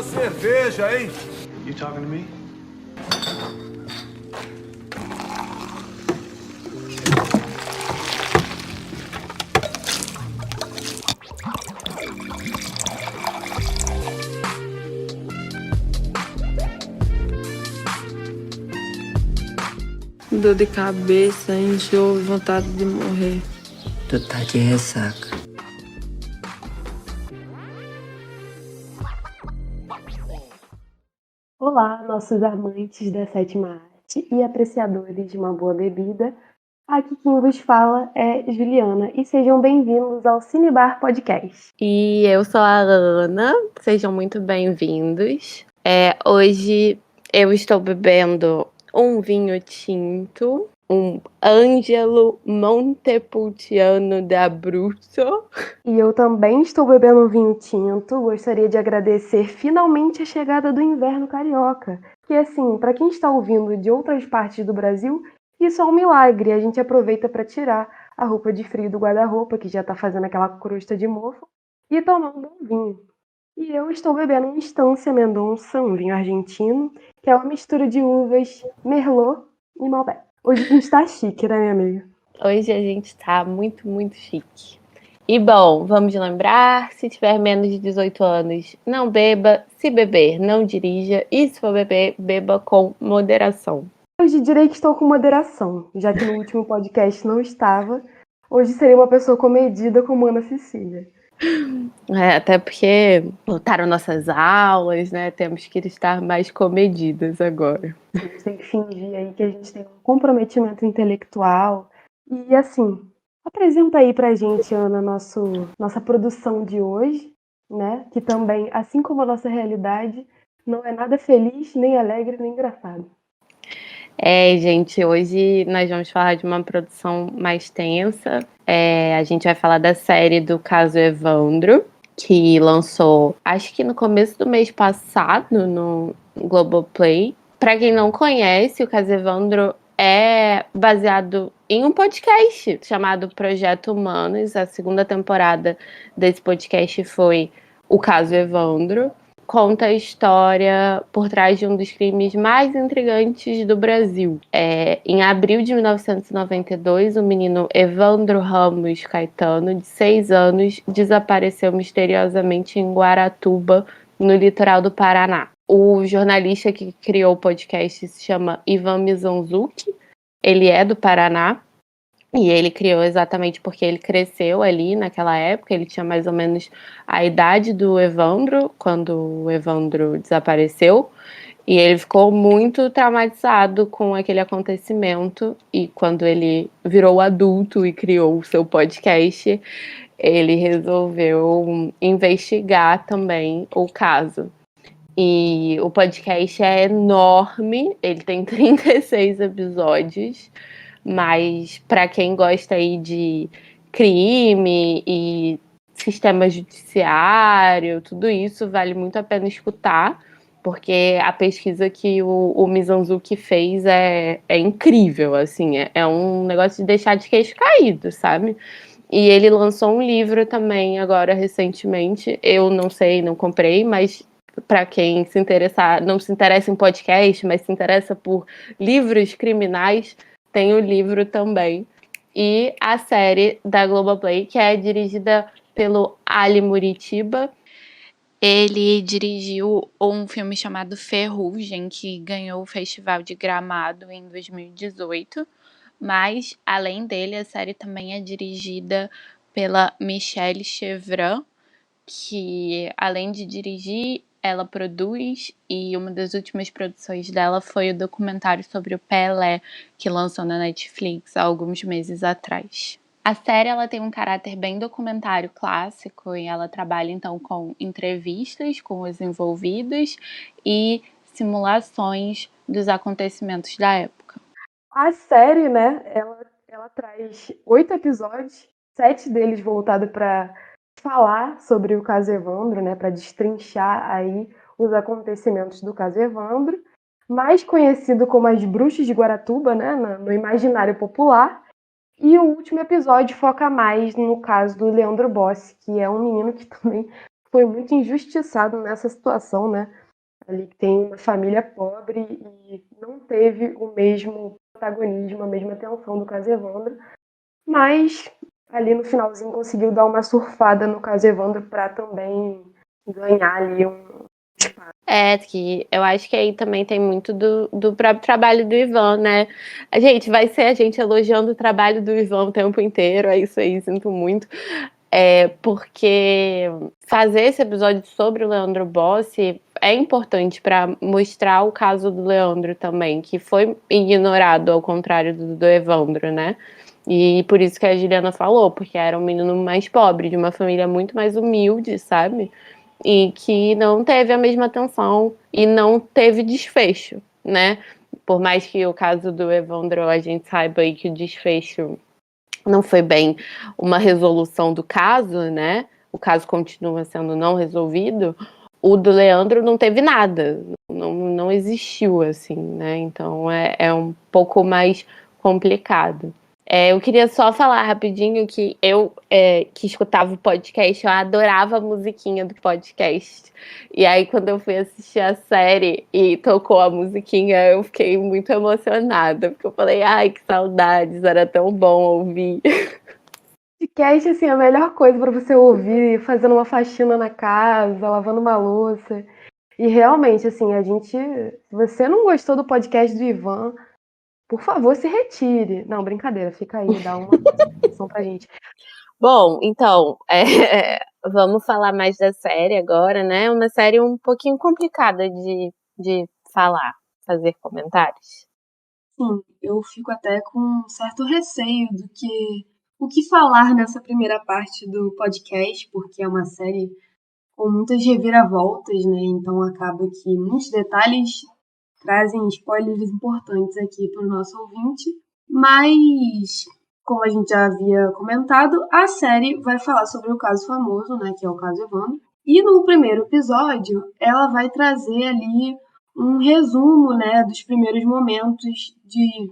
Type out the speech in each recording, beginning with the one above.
cerveja, hein? You talking to me? Dor de cabeça, enjoo, vontade de morrer. Tu tá de ressaca. Olá, nossos amantes da sétima arte e apreciadores de uma boa bebida. Aqui quem vos fala é Juliana e sejam bem-vindos ao Cinebar Podcast. E eu sou a Ana, sejam muito bem-vindos. Hoje eu estou bebendo um vinho tinto, um Ângelo Montepulciano d'Abruzzo. E eu também estou bebendo um vinho tinto. Gostaria de agradecer finalmente a chegada do inverno carioca. Que assim, para quem está ouvindo de outras partes do Brasil, isso é um milagre. A gente aproveita para tirar a roupa de frio do guarda-roupa, que já está fazendo aquela crosta de mofo, e tomar um bom vinho. E eu estou bebendo um Estância Mendonça, um vinho argentino, que é uma mistura de uvas Merlot e Malbec. Hoje a gente tá chique, né, minha amiga? Hoje a gente tá muito, muito chique. E bom, vamos lembrar, se tiver menos de 18 anos, não beba. Se beber, não dirija. E se for beber, beba com moderação. Hoje direi que estou com moderação, já que no último podcast não estava. Hoje serei uma pessoa comedida como Ana Cecília. Até porque voltaram nossas aulas, né? Temos que estar mais comedidas agora. A gente tem que fingir aí que a gente tem um comprometimento intelectual. E assim, apresenta aí pra gente, Ana, nossa produção de hoje, né? Que também, assim como a nossa realidade, não é nada feliz, nem alegre, nem engraçado. Gente, hoje nós vamos falar de uma produção mais tensa. A gente vai falar da série do Caso Evandro, que lançou, acho que no começo do mês passado, no Globoplay. Para quem não conhece, o Caso Evandro é baseado em um podcast chamado Projeto Humanos. A segunda temporada desse podcast foi O Caso Evandro. Conta a história por trás de um dos crimes mais intrigantes do Brasil. Em abril de 1992, o menino Evandro Ramos Caetano, de 6 anos, desapareceu misteriosamente em Guaratuba, no litoral do Paraná. O jornalista que criou o podcast se chama Ivan Mizanzuki. Ele é do Paraná. E ele criou exatamente porque ele cresceu ali naquela época, ele tinha mais ou menos a idade do Evandro, quando o Evandro desapareceu, e ele ficou muito traumatizado com aquele acontecimento, e quando ele virou adulto e criou o seu podcast, ele resolveu investigar também o caso. E o podcast é enorme, ele tem 36 episódios, mas para quem gosta aí de crime e sistema judiciário, tudo isso vale muito a pena escutar, porque a pesquisa que o Mizanzuki fez é incrível, assim, é um negócio de deixar de queixo caído, sabe? E ele lançou um livro também agora recentemente, eu não sei, não comprei, mas para quem se interessar, não se interessa em podcast, mas se interessa por livros criminais, tem o livro também. E a série da Globoplay, que é dirigida pelo Ali Muritiba. Ele dirigiu um filme chamado Ferrugem, que ganhou o Festival de Gramado em 2018. Mas, além dele, a série também é dirigida pela Michelle Chevran, que, além de dirigir, ela produz, e uma das últimas produções dela foi o documentário sobre o Pelé, que lançou na Netflix há alguns meses atrás. A série ela tem um caráter bem documentário clássico e ela trabalha então com entrevistas com os envolvidos e simulações dos acontecimentos da época. A série, né, ela traz 8 episódios, 7 deles voltados para falar sobre o caso Evandro, né, para destrinchar aí os acontecimentos do caso Evandro, mais conhecido como as Bruxas de Guaratuba, né, no imaginário popular. E o último episódio foca mais no caso do Leandro Bossi, que é um menino que também foi muito injustiçado nessa situação, né? Ali que tem uma família pobre e não teve o mesmo protagonismo, a mesma atenção do caso Evandro, mas ali no finalzinho conseguiu dar uma surfada no caso Evandro para também ganhar ali um espaço. Que eu acho que aí também tem muito do próprio trabalho do Ivan, né? A gente vai ser a gente elogiando o trabalho do Ivan o tempo inteiro, é isso aí, sinto muito. Porque fazer esse episódio sobre o Leandro Bossi é importante para mostrar o caso do Leandro também, que foi ignorado ao contrário do Evandro, né? E por isso que a Juliana falou, porque era um menino mais pobre, de uma família muito mais humilde, sabe? E que não teve a mesma atenção e não teve desfecho, né? Por mais que o caso do Evandro a gente saiba aí que o desfecho não foi bem uma resolução do caso, né? O caso continua sendo não resolvido. O do Leandro não teve nada, não existiu, assim, né? Então é um pouco mais complicado. Eu queria só falar rapidinho que eu que escutava o podcast, eu adorava a musiquinha do podcast. E aí, quando eu fui assistir a série e tocou a musiquinha, eu fiquei muito emocionada, porque eu falei, ai, que saudades, era tão bom ouvir. Podcast, assim, é a melhor coisa para você ouvir fazendo uma faxina na casa, lavando uma louça. E realmente, assim, se você não gostou do podcast do Ivan, por favor, se retire. Não, brincadeira, fica aí, dá uma atenção pra gente. Bom, então, vamos falar mais da série agora, né? Uma série um pouquinho complicada de falar, fazer comentários. Sim, eu fico até com um certo receio do que o que falar nessa primeira parte do podcast, porque é uma série com muitas reviravoltas, né? Então acaba que muitos detalhes trazem spoilers importantes aqui para o nosso ouvinte. Mas, como a gente já havia comentado, a série vai falar sobre o caso famoso, né? Que é o caso Evandro. E no primeiro episódio, ela vai trazer ali um resumo, né, dos primeiros momentos de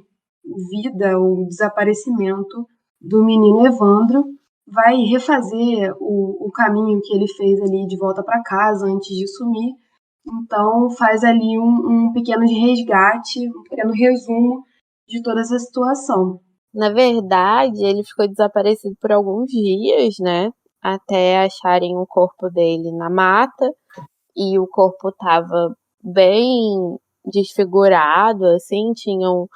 vida ou desaparecimento do menino Evandro. Vai refazer o caminho que ele fez ali de volta para casa antes de sumir. Então faz ali um pequeno resgate, um pequeno resumo de toda essa situação. Na verdade, ele ficou desaparecido por alguns dias, né? Até acharem o corpo dele na mata. E o corpo estava bem desfigurado, assim, tinham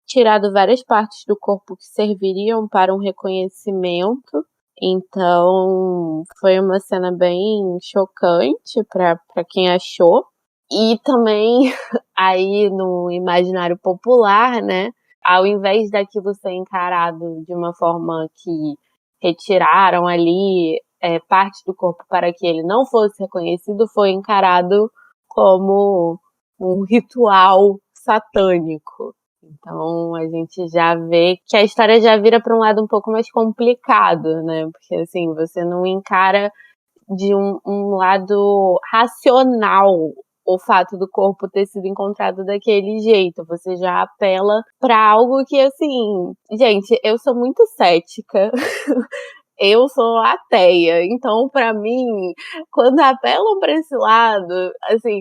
tirado várias partes do corpo que serviriam para um reconhecimento. Então, foi uma cena bem chocante para quem achou. E também, aí no imaginário popular, né, ao invés daquilo ser encarado de uma forma que retiraram ali parte do corpo para que ele não fosse reconhecido, foi encarado como um ritual satânico. Então a gente já vê que a história já vira para um lado um pouco mais complicado, né? Porque assim, você não encara de um lado racional o fato do corpo ter sido encontrado daquele jeito. Você já apela para algo que, assim, gente, eu sou muito cética. Eu sou ateia, então para mim, quando apelam para esse lado, assim,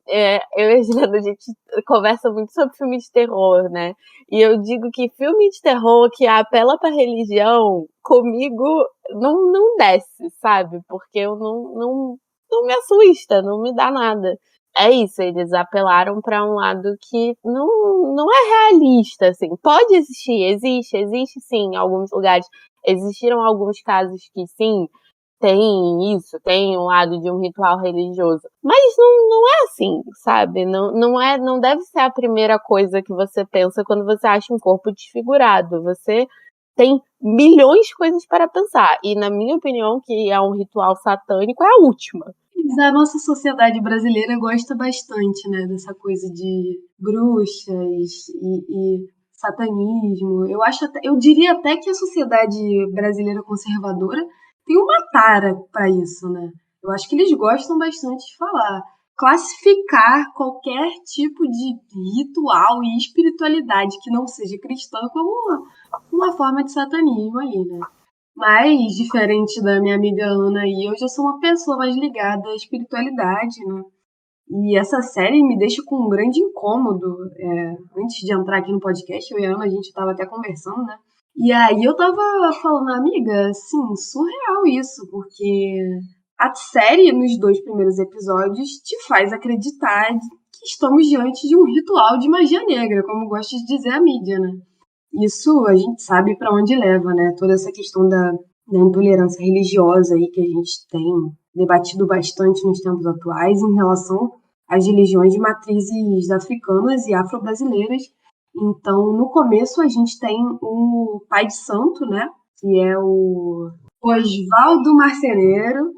eu e a Juliana, a gente conversa muito sobre filme de terror, né? E eu digo que filme de terror que apela pra religião, comigo não desce, sabe? Porque eu não me assusta, não me dá nada. É isso, eles apelaram pra um lado que não é realista, assim. Pode existir, existe sim em alguns lugares. Existiram alguns casos que sim, tem isso, tem um lado de um ritual religioso. Mas não é assim, sabe? Não deve ser a primeira coisa que você pensa quando você acha um corpo desfigurado. Você tem milhões de coisas para pensar. E na minha opinião, que é um ritual satânico, é a última. A nossa sociedade brasileira gosta bastante, né, dessa coisa de bruxas e satanismo. Eu diria até que a sociedade brasileira conservadora tem uma tara para isso, né? Eu acho que eles gostam bastante de falar. Classificar qualquer tipo de ritual e espiritualidade que não seja cristã como uma forma de satanismo ali, né? Mas, diferente da minha amiga Ana aí, eu já sou uma pessoa mais ligada à espiritualidade, né? E essa série me deixa com um grande incômodo. Antes de entrar aqui no podcast, eu e a Ana, a gente tava até conversando, né? E aí eu tava falando, amiga, assim, surreal isso, porque a série, nos 2 primeiros episódios, te faz acreditar que estamos diante de um ritual de magia negra, como gosta de dizer a mídia, né? Isso a gente sabe para onde leva, né? Toda essa questão da intolerância religiosa aí que a gente tem debatido bastante nos tempos atuais em relação às religiões de matrizes africanas e afro-brasileiras. Então, no começo, a gente tem o pai de santo, né? Que é o Oswaldo Marceneiro,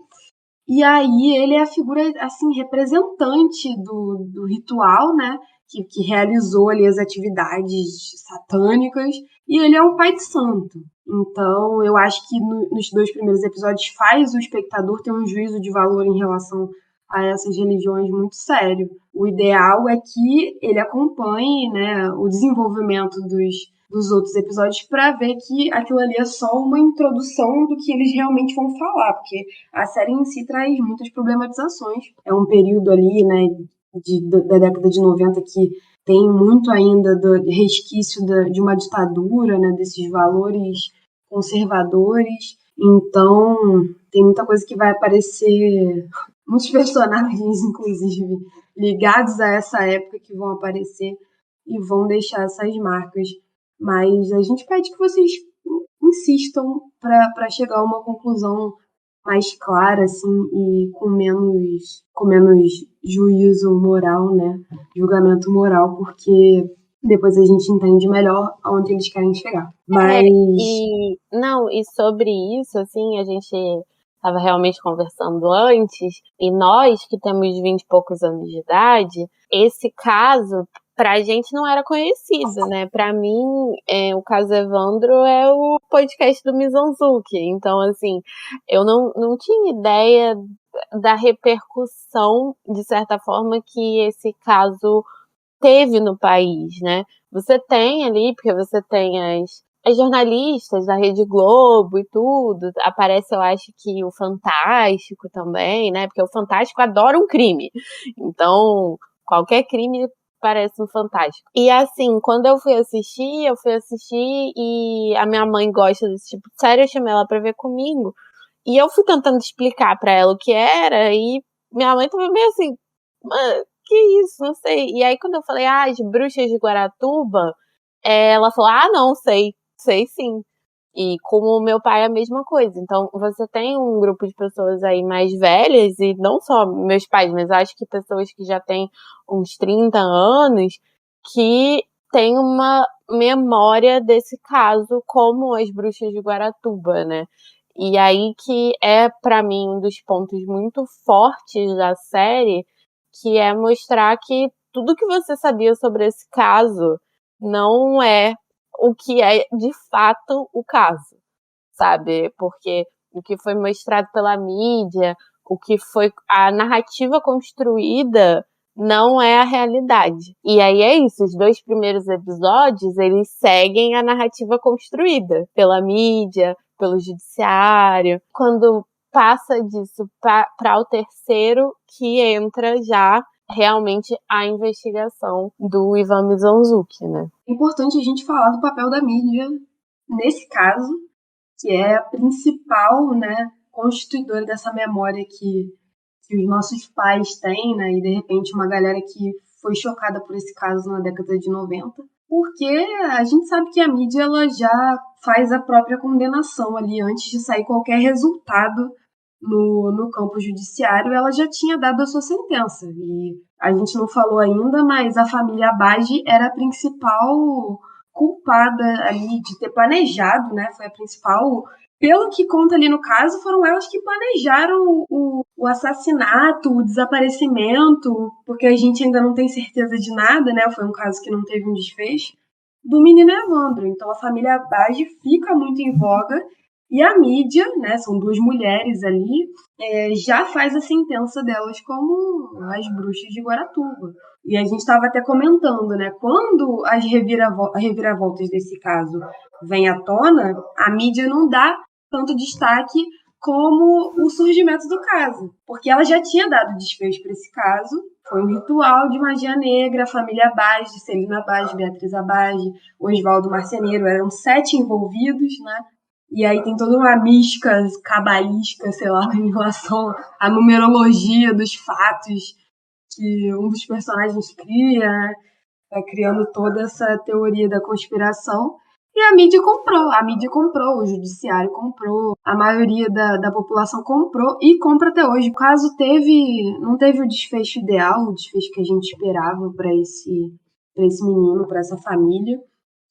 e aí ele é a figura, assim, representante do ritual, né? Que realizou ali as atividades satânicas. E ele é um pai de santo. Então, eu acho que nos 2 primeiros episódios faz o espectador ter um juízo de valor em relação a essas religiões muito sério. O ideal é que ele acompanhe, né, o desenvolvimento dos outros episódios para ver que aquilo ali é só uma introdução do que eles realmente vão falar, porque a série em si traz muitas problematizações. É um período ali, né, da década de 90 que tem muito ainda do resquício de uma ditadura, né, desses valores conservadores. Então, tem muita coisa que vai aparecer, muitos personagens, inclusive, ligados a essa época que vão aparecer e vão deixar essas marcas. Mas a gente pede que vocês insistam para chegar a uma conclusão mais clara, assim, e com menos juízo moral, né? Julgamento moral, porque depois a gente entende melhor aonde eles querem chegar. Mas E sobre isso, assim, a gente estava realmente conversando antes, e nós que temos 20 e poucos anos de idade, esse caso pra gente não era conhecido, né? Pra mim, o caso Evandro é o podcast do Mizanzuki. Então, assim, eu não tinha ideia da repercussão, de certa forma, que esse caso teve no país, né? Você tem ali, porque você tem as jornalistas da Rede Globo e tudo, aparece, eu acho que o Fantástico também, né? Porque o Fantástico adora um crime. Então, qualquer crime parece um Fantástico. E assim, quando eu fui assistir e a minha mãe gosta desse tipo de série, eu chamei ela pra ver comigo. E eu fui tentando explicar pra ela o que era, e minha mãe tava meio assim, que isso, não sei. E aí quando eu falei, as bruxas de Guaratuba, ela falou, não, sei sim. E como o meu pai é a mesma coisa. Então, você tem um grupo de pessoas aí mais velhas, e não só meus pais, mas acho que pessoas que já têm uns 30 anos, que tem uma memória desse caso como as bruxas de Guaratuba, né? E aí que é, pra mim, um dos pontos muito fortes da série, que é mostrar que tudo que você sabia sobre esse caso não é o que é de fato o caso, sabe? Porque o que foi mostrado pela mídia, o que foi a narrativa construída, não é a realidade. E aí é isso, os 2 primeiros episódios, eles seguem a narrativa construída pela mídia, pelo judiciário. Quando passa disso para o terceiro, que entra já realmente a investigação do Ivan Mizanzuki, né? é importante a gente falar do papel da mídia nesse caso, que é a principal, né, constituidora dessa memória que os nossos pais têm, né, e de repente uma galera que foi chocada por esse caso na década de 90, porque a gente sabe que a mídia ela já faz a própria condenação ali antes de sair qualquer resultado no campo judiciário, ela já tinha dado a sua sentença. E a gente não falou ainda, mas a família Abage era a principal culpada ali de ter planejado, né? Foi a principal. Pelo que conta ali no caso, foram elas que planejaram o assassinato, o desaparecimento, porque a gente ainda não tem certeza de nada, né? Foi um caso que não teve um desfecho, do menino Evandro. Então a família Abage fica muito em voga e a mídia, né, são 2 mulheres ali, já faz a sentença delas como as bruxas de Guaratuba. E a gente estava até comentando, né, quando as reviravoltas desse caso vêm à tona, a mídia não dá tanto destaque como o surgimento do caso, porque ela já tinha dado desfecho para esse caso. Foi um ritual de magia negra, a família Abage, Celina Abage, Beatriz Abage, Oswaldo Marceneiro, eram 7 envolvidos, né? E aí tem toda uma mística cabalística, sei lá, em relação à numerologia dos fatos que um dos personagens cria, né? Tá criando toda essa teoria da conspiração. E a mídia comprou, o judiciário comprou, a maioria da população comprou e compra até hoje. O caso não teve o desfecho ideal, o desfecho que a gente esperava para esse menino, para essa família,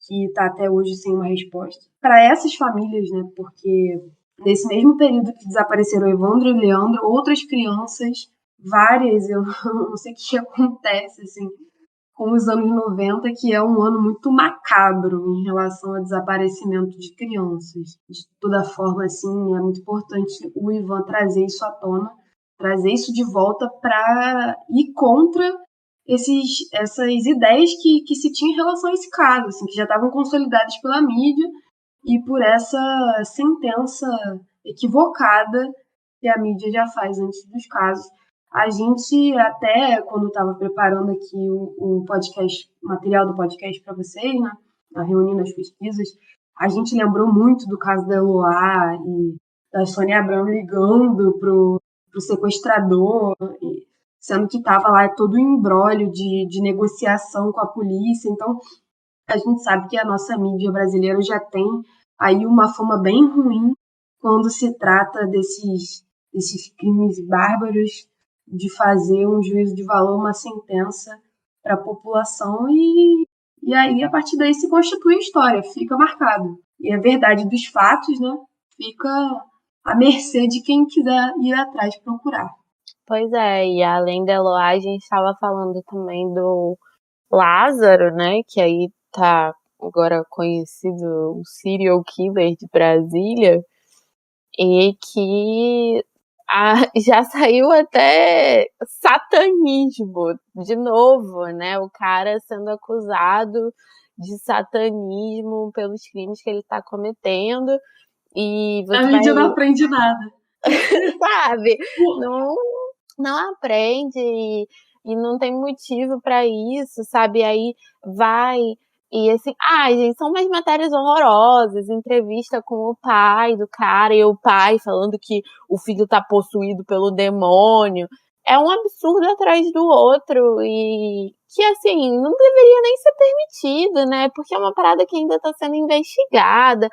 que está até hoje sem uma resposta. Para essas famílias, né, porque nesse mesmo período que desapareceram Evandro e Leandro, outras crianças, várias, eu não sei o que acontece, assim, com os anos 90, que é um ano muito macabro em relação ao desaparecimento de crianças. De toda forma, assim, é muito importante o Ivan trazer isso à tona, trazer isso de volta para ir contra essas ideias que se tinha em relação a esse caso, assim, que já estavam consolidadas pela mídia e por essa sentença equivocada que a mídia já faz antes dos casos. A gente até, quando estava preparando aqui o podcast, o material do podcast para vocês, né, reunindo as pesquisas, a gente lembrou muito do caso da Eloá e da Sônia Abrão ligando pro sequestrador, sendo que estava lá todo o imbróglio de negociação com a polícia. Então, a gente sabe que a nossa mídia brasileira já tem aí uma fama bem ruim quando se trata desses crimes bárbaros, de fazer um juízo de valor, uma sentença para a população e aí, a partir daí, se constitui a história, fica marcado. E a verdade dos fatos, né, fica à mercê de quem quiser ir atrás procurar. Pois é, e além da Eloá, a gente estava falando também do Lázaro, né, que aí tá agora conhecido o serial killer de Brasília, e que já saiu até satanismo, de novo, né, o cara sendo acusado de satanismo pelos crimes que ele está cometendo, e você a mídia não aprende nada. sabe, não aprende e não tem motivo para isso, sabe? Aí vai e assim, gente, são umas matérias horrorosas, entrevista com o pai do cara e o pai falando que o filho tá possuído pelo demônio. É um absurdo atrás do outro e que, assim, não deveria nem ser permitido, né? Porque é uma parada que ainda tá sendo investigada.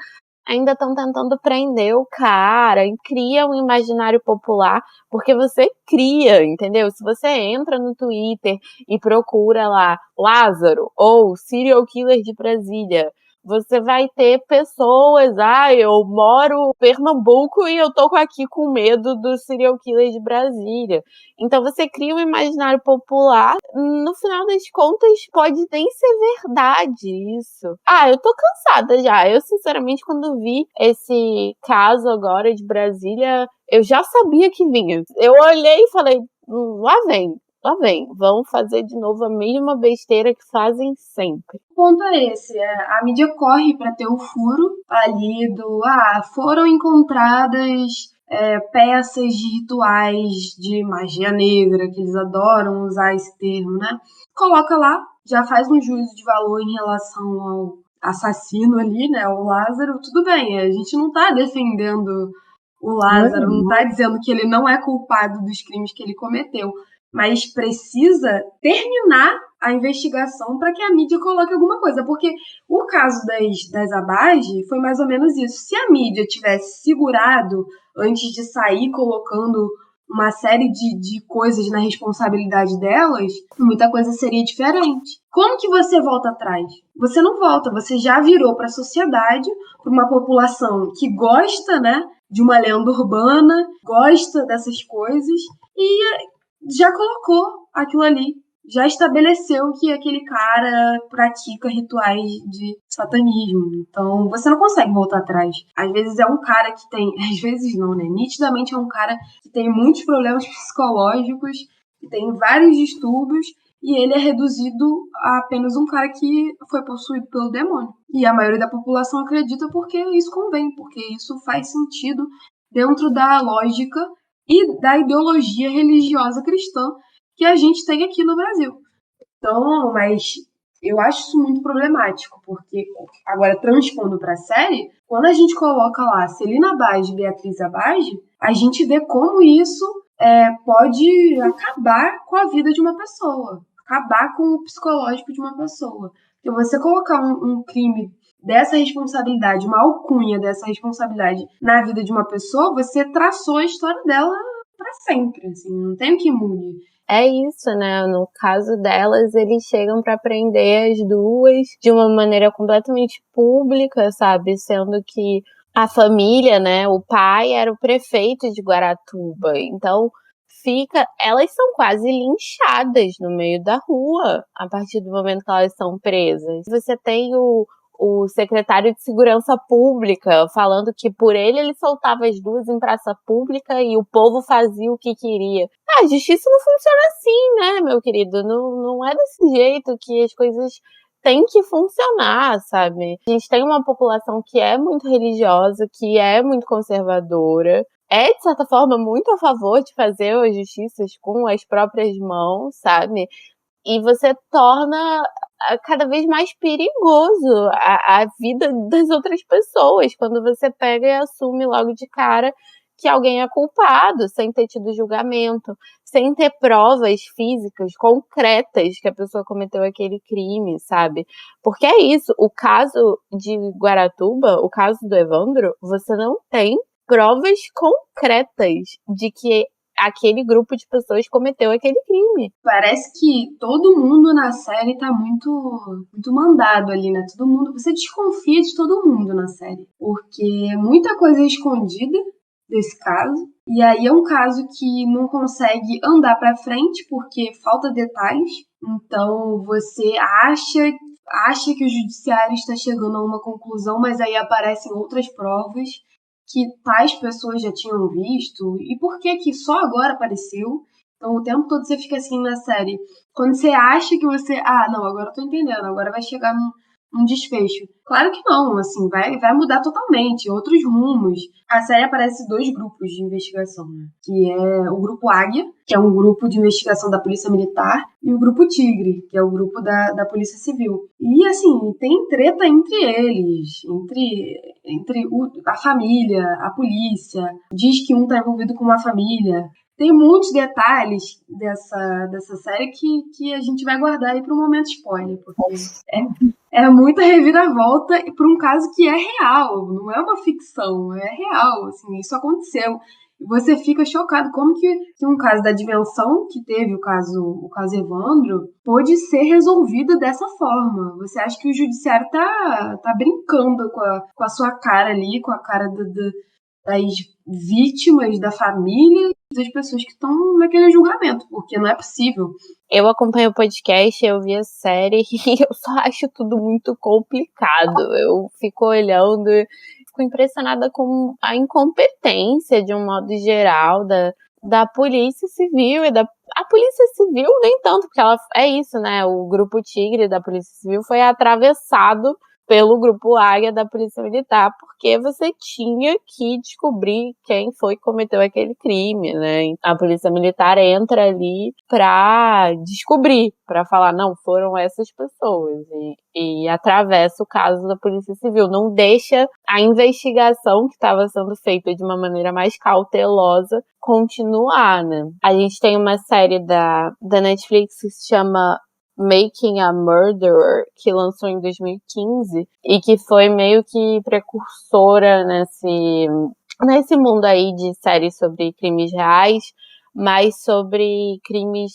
Ainda estão tentando prender o cara, e cria um imaginário popular, porque você cria, entendeu? Se você entra no Twitter e procura lá Lázaro ou Serial Killer de Brasília, você vai ter pessoas, eu moro em Pernambuco e eu tô aqui com medo do Serial Killer de Brasília. Então você cria um imaginário popular, no final das contas pode nem ser verdade isso. Eu tô cansada já. Eu sinceramente, quando vi esse caso agora de Brasília, eu já sabia que vinha. Eu olhei e falei, lá vem, vão fazer de novo a mesma besteira que fazem sempre. O ponto é esse, a mídia corre para ter o furo ali foram encontradas peças de rituais de magia negra, que eles adoram usar esse termo, né? Coloca lá, já faz um juízo de valor em relação ao assassino ali, né, o Lázaro. Tudo bem, a gente não tá defendendo o Lázaro, não tá dizendo que ele não é culpado dos crimes que ele cometeu, mas precisa terminar a investigação para que a mídia coloque alguma coisa, porque o caso das Abage foi mais ou menos isso. Se a mídia tivesse segurado antes de sair colocando uma série de coisas na responsabilidade delas, muita coisa seria diferente. Como que você volta atrás? Você não volta, você já virou para a sociedade, para uma população que gosta, né, de uma lenda urbana, gosta dessas coisas e já colocou aquilo ali, já estabeleceu que aquele cara pratica rituais de satanismo. Então, você não consegue voltar atrás. Às vezes é um cara que tem... Às vezes não, né? Nitidamente é um cara que tem muitos problemas psicológicos, que tem vários distúrbios, e ele é reduzido a apenas um cara que foi possuído pelo demônio. E a maioria da população acredita porque isso convém, porque isso faz sentido dentro da lógica e da ideologia religiosa cristã que a gente tem aqui no Brasil. Então, mas eu acho isso muito problemático, porque agora transpondo para a série, quando a gente coloca lá Celina Abage e Beatriz Abage, a gente vê como isso pode acabar com a vida de uma pessoa, acabar com o psicológico de uma pessoa. Porque você colocar um crime dessa responsabilidade, uma alcunha dessa responsabilidade na vida de uma pessoa, você traçou a história dela para sempre, assim, não tem o que mude. É isso, né? No caso delas, eles chegam para prender as duas de uma maneira completamente pública, sabe? Sendo que a família, né? O pai era o prefeito de Guaratuba. Então, elas são quase linchadas no meio da rua a partir do momento que elas são presas. Você tem o secretário de Segurança Pública falando que por ele soltava as duas em praça pública e o povo fazia o que queria. A justiça não funciona assim, né, meu querido? Não é desse jeito que as coisas têm que funcionar, sabe? A gente tem uma população que é muito religiosa, que é muito conservadora, é, de certa forma, muito a favor de fazer as justiças com as próprias mãos, sabe? E você torna cada vez mais perigoso a vida das outras pessoas quando você pega e assume logo de cara que alguém é culpado, sem ter tido julgamento, sem ter provas físicas concretas que a pessoa cometeu aquele crime, sabe? Porque é isso, o caso de Guaratuba, o caso do Evandro, você não tem provas concretas de que aquele grupo de pessoas cometeu aquele crime. Parece que todo mundo na série tá muito mandado ali, né? Todo mundo, você desconfia de todo mundo na série, porque muita coisa é escondida desse caso. E aí é um caso que não consegue andar pra frente porque falta detalhes. Então você acha que o judiciário está chegando a uma conclusão, mas aí aparecem outras provas que tais pessoas já tinham visto, e por que só agora apareceu. Então o tempo todo você fica assim na série, quando você acha que você, não, agora eu tô entendendo, agora vai chegar num desfecho. Claro que não, assim, vai mudar totalmente, outros rumos. A série aparece dois grupos de investigação, né? Que é o grupo Águia, que é um grupo de investigação da Polícia Militar, e o grupo Tigre, que é o grupo da Polícia Civil. E, assim, tem treta entre eles, entre a família, a polícia. Diz que um tá envolvido com uma família. Tem muitos detalhes dessa série que a gente vai guardar aí para um momento spoiler, porque é muita reviravolta para um caso que é real, não é uma ficção, é real, assim, isso aconteceu. E você fica chocado como que um caso da dimensão que teve o caso Evandro pôde ser resolvido dessa forma. Você acha que o judiciário tá brincando com a sua cara ali, com a cara das vítimas, da família e das pessoas que estão naquele julgamento, porque não é possível. Eu acompanho o podcast, eu vi a série e eu só acho tudo muito complicado. Eu fico olhando, fico impressionada com a incompetência, de um modo geral, da Polícia Civil e a Polícia Civil nem tanto, porque ela é isso, né? O Grupo Tigre da Polícia Civil foi atravessado pelo Grupo Águia da Polícia Militar, porque você tinha que descobrir quem foi que cometeu aquele crime, né? A Polícia Militar entra ali pra descobrir, pra falar, não, foram essas pessoas, e atravessa o caso da Polícia Civil, não deixa a investigação que estava sendo feita de uma maneira mais cautelosa continuar, né? A gente tem uma série da Netflix que se chama Making a Murderer, que lançou em 2015 e que foi meio que precursora nesse mundo aí de séries sobre crimes reais, mas sobre crimes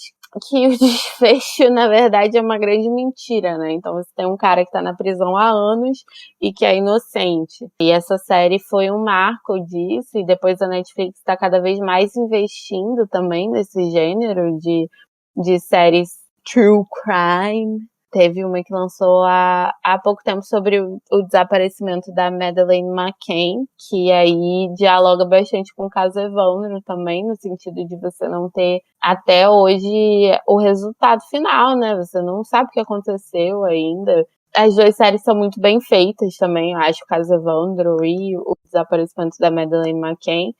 que o desfecho, na verdade, é uma grande mentira, né? Então você tem um cara que tá na prisão há anos e que é inocente. E essa série foi um marco disso, e depois a Netflix tá cada vez mais investindo também nesse gênero de séries true crime. teve uma que lançou há pouco tempo sobre o desaparecimento da Madeleine McCann, que aí dialoga bastante com o caso Evandro também, no sentido de você não ter até hoje o resultado final, né? Você não sabe o que aconteceu ainda. As duas séries são muito bem feitas também, eu acho, o caso Evandro e o desaparecimento da Madeleine McCann.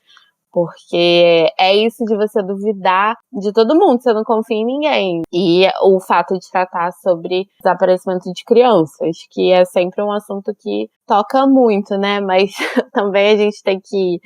Porque é isso de você duvidar de todo mundo, você não confia em ninguém. E o fato de tratar sobre desaparecimento de crianças, que é sempre um assunto que toca muito, né? Mas também a gente tem que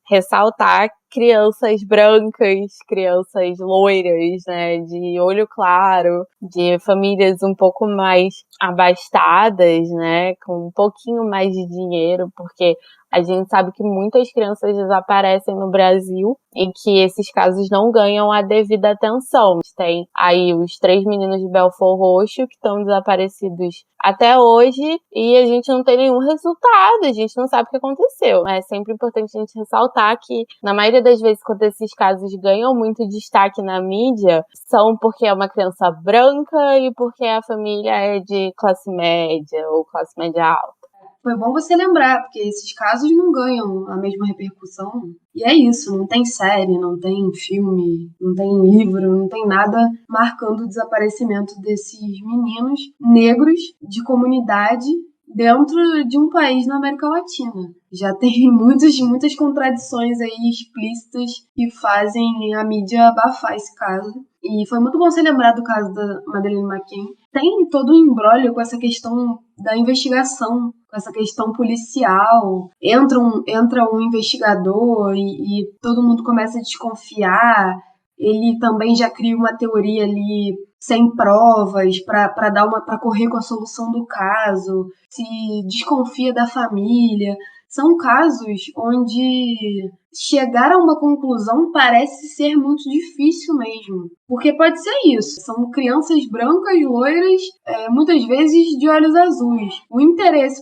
ressaltar crianças brancas, crianças loiras, né, de olho claro, de famílias um pouco mais abastadas, né, com um pouquinho mais de dinheiro, porque a gente sabe que muitas crianças desaparecem no Brasil e que esses casos não ganham a devida atenção. Tem aí os 3 meninos de Belford Roxo que estão desaparecidos até hoje e a gente não tem nenhum resultado, a gente não sabe o que aconteceu. É sempre importante a gente ressaltar que, na maioria das vezes, quando esses casos ganham muito destaque na mídia, são porque é uma criança branca e porque a família é de classe média ou classe média alta. Foi bom você lembrar, porque esses casos não ganham a mesma repercussão. E é isso, não tem série, não tem filme, não tem livro, não tem nada marcando o desaparecimento desses meninos negros de comunidade dentro de um país na América Latina. Já tem muitas contradições aí explícitas que fazem a mídia abafar esse caso. E foi muito bom você lembrar do caso da Madeleine McCann. Tem todo um imbróglio com essa questão da investigação, com essa questão policial. Entra um investigador e todo mundo começa a desconfiar. Ele também já cria uma teoria ali sem provas para correr com a solução do caso, se desconfia da família. São casos onde chegar a uma conclusão parece ser muito difícil mesmo. Porque pode ser isso. São crianças brancas, loiras, muitas vezes de olhos azuis. O interesse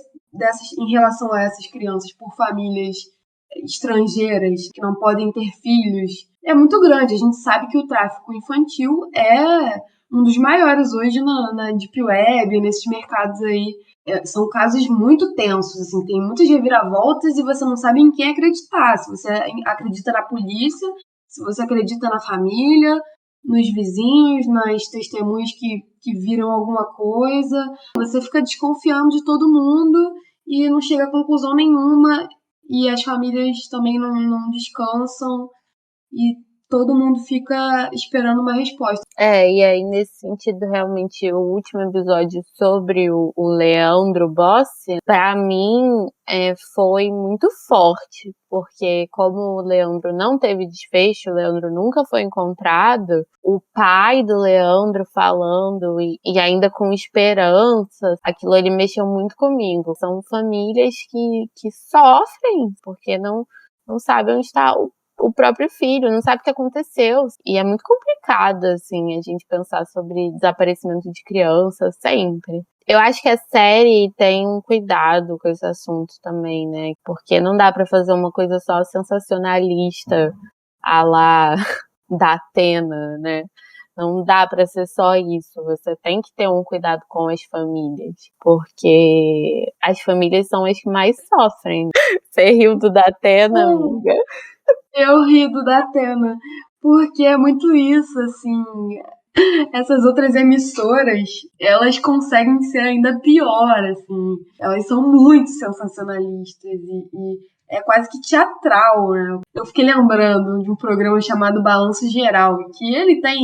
em relação a essas crianças por famílias estrangeiras que não podem ter filhos é muito grande. A gente sabe que o tráfico infantil é um dos maiores hoje na Deep Web, nesses mercados aí. São casos muito tensos, assim, tem muitas reviravoltas e você não sabe em quem acreditar. Se você acredita na polícia, se você acredita na família, nos vizinhos, nas testemunhas que viram alguma coisa. Você fica desconfiando de todo mundo e não chega a conclusão nenhuma. E as famílias também não descansam e todo mundo fica esperando uma resposta. E aí nesse sentido, realmente, o último episódio sobre o Leandro Bossi, pra mim, foi muito forte, porque como o Leandro não teve desfecho, o Leandro nunca foi encontrado, o pai do Leandro falando e ainda com esperança, aquilo ali mexeu muito comigo. São famílias que sofrem, porque não sabem onde está o próprio filho, não sabe o que aconteceu. E é muito complicado, assim, a gente pensar sobre desaparecimento de criança sempre. Eu acho que a série tem um cuidado com esse assunto também, né? Porque não dá pra fazer uma coisa só sensacionalista à la Datena, né? Não dá pra ser só isso. Você tem que ter um cuidado com as famílias. Porque as famílias são as que mais sofrem. Você riu do Datena, amiga? Eu ri do Datena, porque é muito isso, assim. Essas outras emissoras, elas conseguem ser ainda pior, assim. Elas são muito sensacionalistas e é quase que teatral, né? Eu fiquei lembrando de um programa chamado Balanço Geral, que ele tem,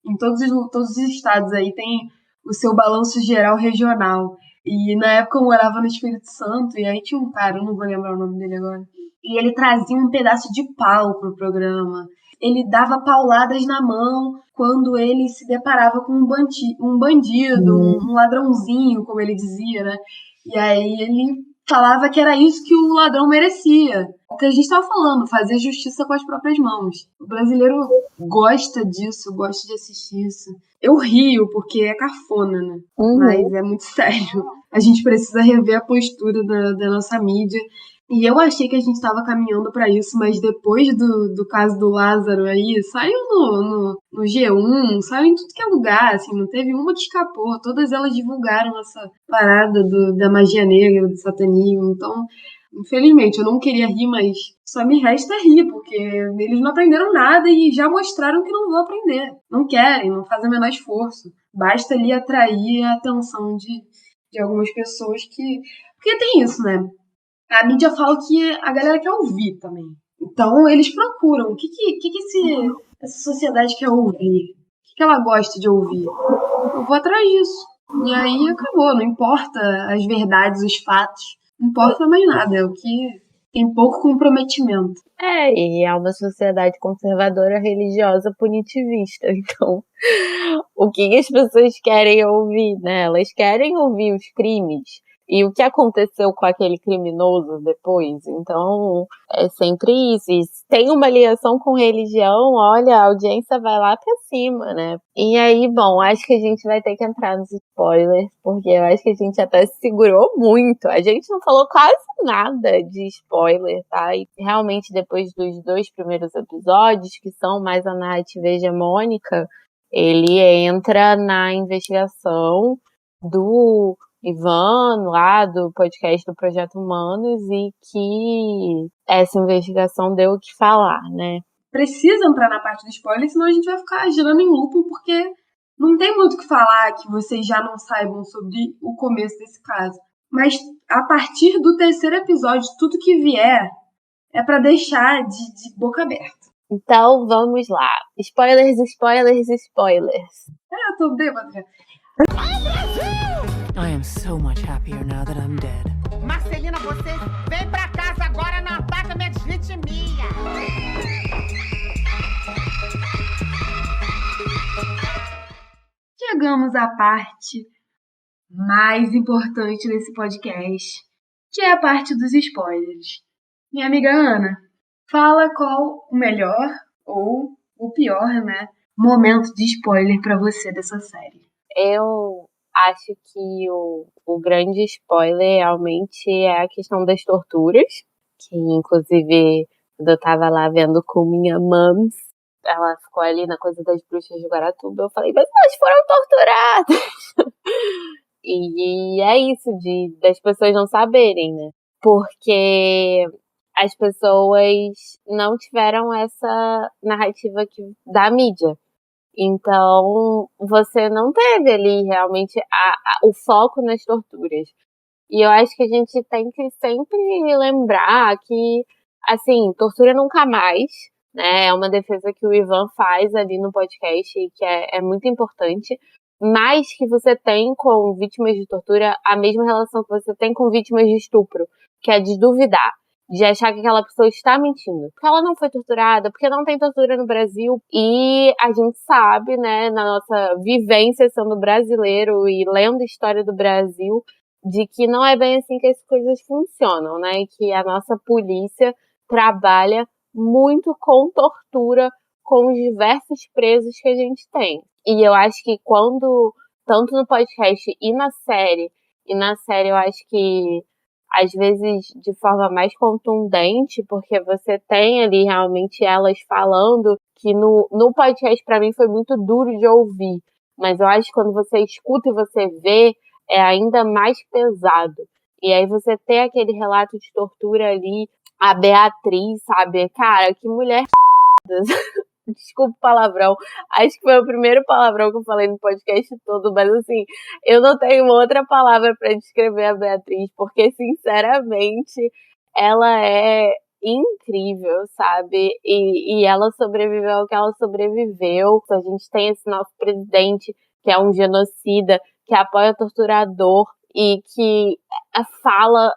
em todos os estados aí, tem o seu Balanço Geral regional. E na época eu morava no Espírito Santo, e aí tinha um cara, eu não vou lembrar o nome dele agora, e ele trazia um pedaço de pau pro programa. Ele dava pauladas na mão quando ele se deparava com um bandido, um ladrãozinho, como ele dizia, né? E aí ele falava que era isso que o ladrão merecia. O que a gente estava falando, fazer justiça com as próprias mãos. O brasileiro gosta disso, gosta de assistir isso. Eu rio porque é cafona, né? Mas é muito sério. A gente precisa rever a postura da nossa mídia E eu achei que a gente estava caminhando para isso, mas depois do caso do Lázaro aí, saiu no G1, saiu em tudo que é lugar, assim, não teve uma que escapou. Todas elas divulgaram essa parada da magia negra, do satanismo. Então, infelizmente, eu não queria rir, mas só me resta rir, porque eles não aprenderam nada e já mostraram que não vão aprender. Não querem, não fazem o menor esforço. Basta ali atrair a atenção de algumas pessoas que... Porque tem isso, né? A mídia fala que a galera quer ouvir também. Então, eles procuram. O que essa sociedade quer ouvir? O que ela gosta de ouvir? Eu vou atrás disso. E aí acabou. Não importa as verdades, os fatos. Não importa mais nada. É o que tem pouco comprometimento. E é uma sociedade conservadora, religiosa, punitivista. Então, o que as pessoas querem ouvir, né? Elas querem ouvir os crimes e o que aconteceu com aquele criminoso depois. Então, é sempre isso. E se tem uma ligação com religião, olha, a audiência vai lá pra cima, né? E aí, bom, acho que a gente vai ter que entrar nos spoilers, porque eu acho que a gente até se segurou muito. A gente não falou quase nada de spoiler, tá? E realmente, depois dos 2 primeiros episódios, que são mais a narrativa hegemônica, ele entra na investigação do Ivan, lá do podcast do Projeto Humanos, e que essa investigação deu o que falar, né? Precisa entrar na parte do spoiler, senão a gente vai ficar girando em looping, porque não tem muito o que falar que vocês já não saibam sobre o começo desse caso. Mas a partir do 3º episódio, tudo que vier é pra deixar de boca aberta. Então vamos lá. Spoilers, spoilers, spoilers. Eu tô bêbada. I am so much happier now that I'm dead. Marcelina, você vem pra casa agora, não ataca minha deslitimia. Chegamos à parte mais importante desse podcast, que é a parte dos spoilers. Minha amiga Ana, fala qual o melhor ou o pior, né, momento de spoiler pra você dessa série. Eu acho que o grande spoiler realmente é a questão das torturas, que inclusive quando eu tava lá vendo com minha mãe, ela ficou ali na coisa das bruxas de Guaratuba, eu falei, mas elas foram torturadas! E é isso, das pessoas não saberem, né? Porque as pessoas não tiveram essa narrativa da mídia. Então, você não teve ali realmente o foco nas torturas. E eu acho que a gente tem que sempre lembrar que, assim, tortura nunca mais, né? É uma defesa que o Ivan faz ali no podcast e que é muito importante. Mas que você tem com vítimas de tortura a mesma relação que você tem com vítimas de estupro, que é de duvidar, de achar que aquela pessoa está mentindo. Porque ela não foi torturada, porque não tem tortura no Brasil. E a gente sabe, né, na nossa vivência sendo brasileiro e lendo a história do Brasil, de que não é bem assim que as coisas funcionam, né? E que a nossa polícia trabalha muito com tortura com os diversos presos que a gente tem. E eu acho que quando, tanto no podcast e na série eu acho que às vezes de forma mais contundente, porque você tem ali realmente elas falando que no podcast pra mim foi muito duro de ouvir, mas eu acho que quando você escuta e você vê, é ainda mais pesado. E aí você tem aquele relato de tortura ali, a Beatriz, sabe? Cara, que mulher desculpa o palavrão, acho que foi o primeiro palavrão que eu falei no podcast todo, mas assim, eu não tenho outra palavra para descrever a Beatriz, porque sinceramente ela é incrível, sabe? E ela sobreviveu ao que ela sobreviveu. A gente tem esse nosso presidente que é um genocida, que apoia torturador e que fala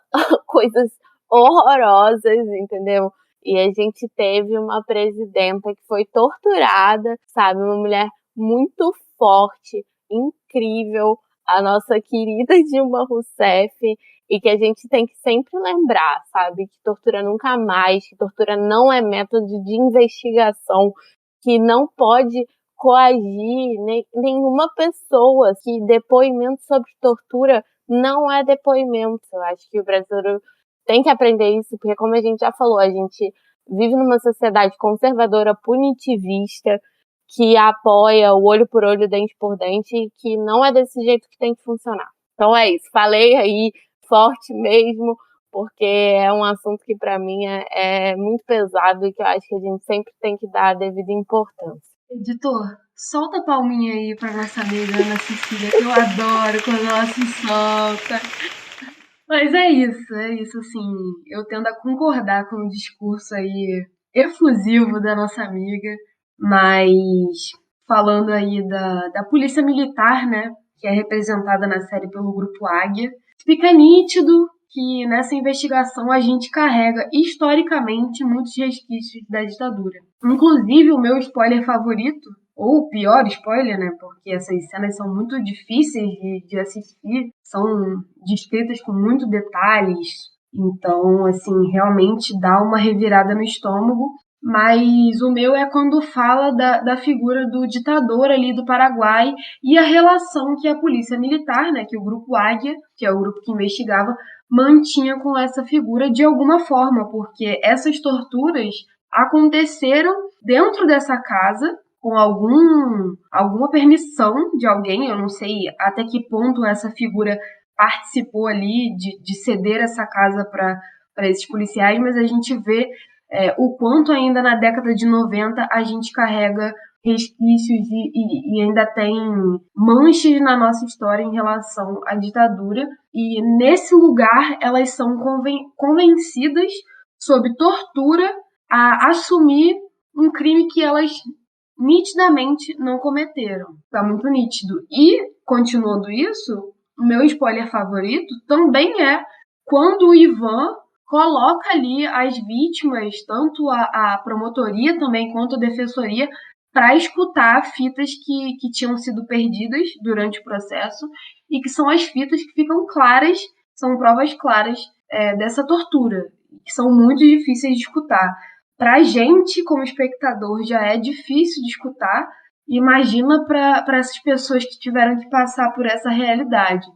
coisas horrorosas, entendeu? E a gente teve uma presidenta que foi torturada, sabe? Uma mulher muito forte, incrível, a nossa querida Dilma Rousseff, e que a gente tem que sempre lembrar, sabe? Que tortura nunca mais, que tortura não é método de investigação, que não pode coagir nenhuma pessoa, que depoimento sobre tortura não é depoimento. Eu acho que o brasileiro tem que aprender isso, porque como a gente já falou, a gente vive numa sociedade conservadora, punitivista, que apoia o olho por olho, dente por dente, e que não é desse jeito que tem que funcionar. Então é isso, falei aí forte mesmo, porque é um assunto que para mim é muito pesado e que eu acho que a gente sempre tem que dar a devida importância. Editor, solta a palminha aí pra nossa amiga Ana Cecília, que eu adoro quando ela se solta. Mas é isso, assim, eu tendo a concordar com o discurso aí efusivo da nossa amiga, mas falando aí da polícia militar, né, que é representada na série pelo Grupo Águia, fica nítido que nessa investigação a gente carrega historicamente muitos resquícios da ditadura. Inclusive, o meu spoiler favorito, ou o pior spoiler, né, porque essas cenas são muito difíceis de assistir, são descritas com muito detalhes, então, assim, realmente dá uma revirada no estômago. Mas o meu é quando fala da figura do ditador ali do Paraguai e a relação que a polícia militar, né, que o Grupo Águia, que é o grupo que investigava, mantinha com essa figura de alguma forma, porque essas torturas aconteceram dentro dessa casa com alguma permissão de alguém, eu não sei até que ponto essa figura participou ali de ceder essa casa para esses policiais, mas a gente vê o quanto ainda na década de 90 a gente carrega resquícios e ainda tem manchas na nossa história em relação à ditadura. E nesse lugar elas são convencidas, sob tortura, a assumir um crime que elas nitidamente não cometeram. Tá muito nítido. E, continuando isso, o meu spoiler favorito também é quando o Ivan coloca ali as vítimas, tanto a promotoria também quanto a defensoria, para escutar fitas que tinham sido perdidas durante o processo e que são as fitas que ficam claras, são provas claras dessa tortura, que são muito difíceis de escutar. Para a gente, como espectador, já é difícil de escutar, imagina para essas pessoas que tiveram que passar por essa realidade.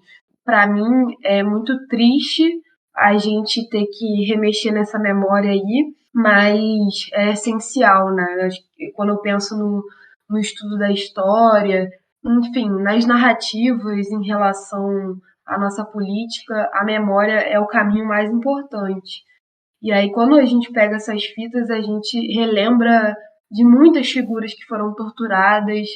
Para mim, é muito triste a gente ter que remexer nessa memória aí, mas é essencial, né? Quando eu penso no estudo da história, enfim, nas narrativas em relação à nossa política, a memória é o caminho mais importante. E aí, quando a gente pega essas fitas, a gente relembra de muitas figuras que foram torturadas,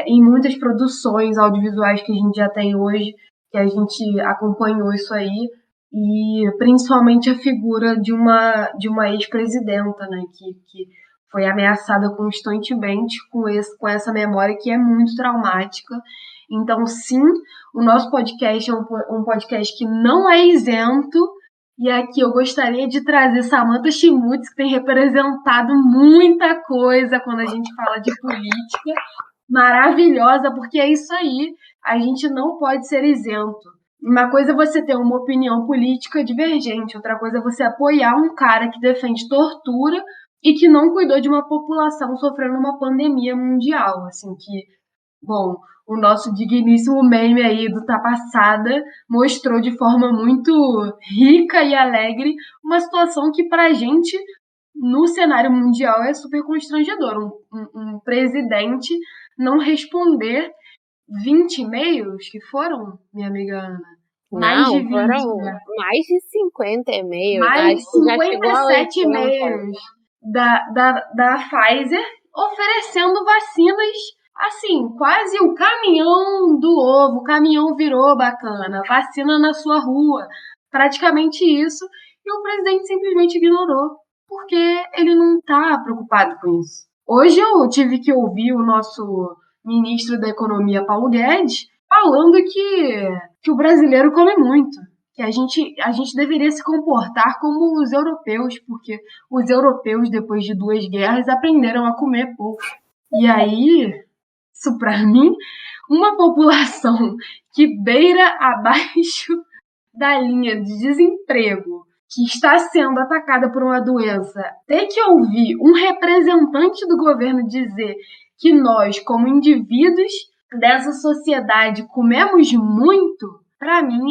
em muitas produções audiovisuais que a gente já tem hoje, que a gente acompanhou isso aí, e principalmente a figura de uma ex-presidenta, né, que foi ameaçada constantemente com essa memória que é muito traumática. Então, sim, o nosso podcast é um podcast que não é isento, e aqui eu gostaria de trazer Samantha Schmutz, que tem representado muita coisa quando a gente fala de política, maravilhosa, porque é isso aí, a gente não pode ser isento. Uma coisa é você ter uma opinião política divergente, outra coisa é você apoiar um cara que defende tortura e que não cuidou de uma população sofrendo uma pandemia mundial, assim, que, bom, o nosso digníssimo meme aí do Tá Passada mostrou de forma muito rica e alegre uma situação que pra gente, no cenário mundial, é super constrangedor. Um presidente não responder 20 e-mails que foram, minha amiga Ana? Mais de 20, foram mais de 50 e-mails. Mais de 57 e-mails da Pfizer oferecendo vacinas, assim, quase o caminhão do ovo, o caminhão virou bacana, vacina na sua rua, praticamente isso, e o presidente simplesmente ignorou, porque ele não está preocupado com isso. Hoje eu tive que ouvir o nosso ministro da Economia, Paulo Guedes, falando que o brasileiro come muito, que a gente deveria se comportar como os europeus, porque os europeus, depois de 2 guerras, aprenderam a comer pouco. E aí, isso para mim, uma população que beira abaixo da linha de desemprego, que está sendo atacada por uma doença, ter que ouvir um representante do governo dizer que nós, como indivíduos dessa sociedade, comemos muito, Pra mim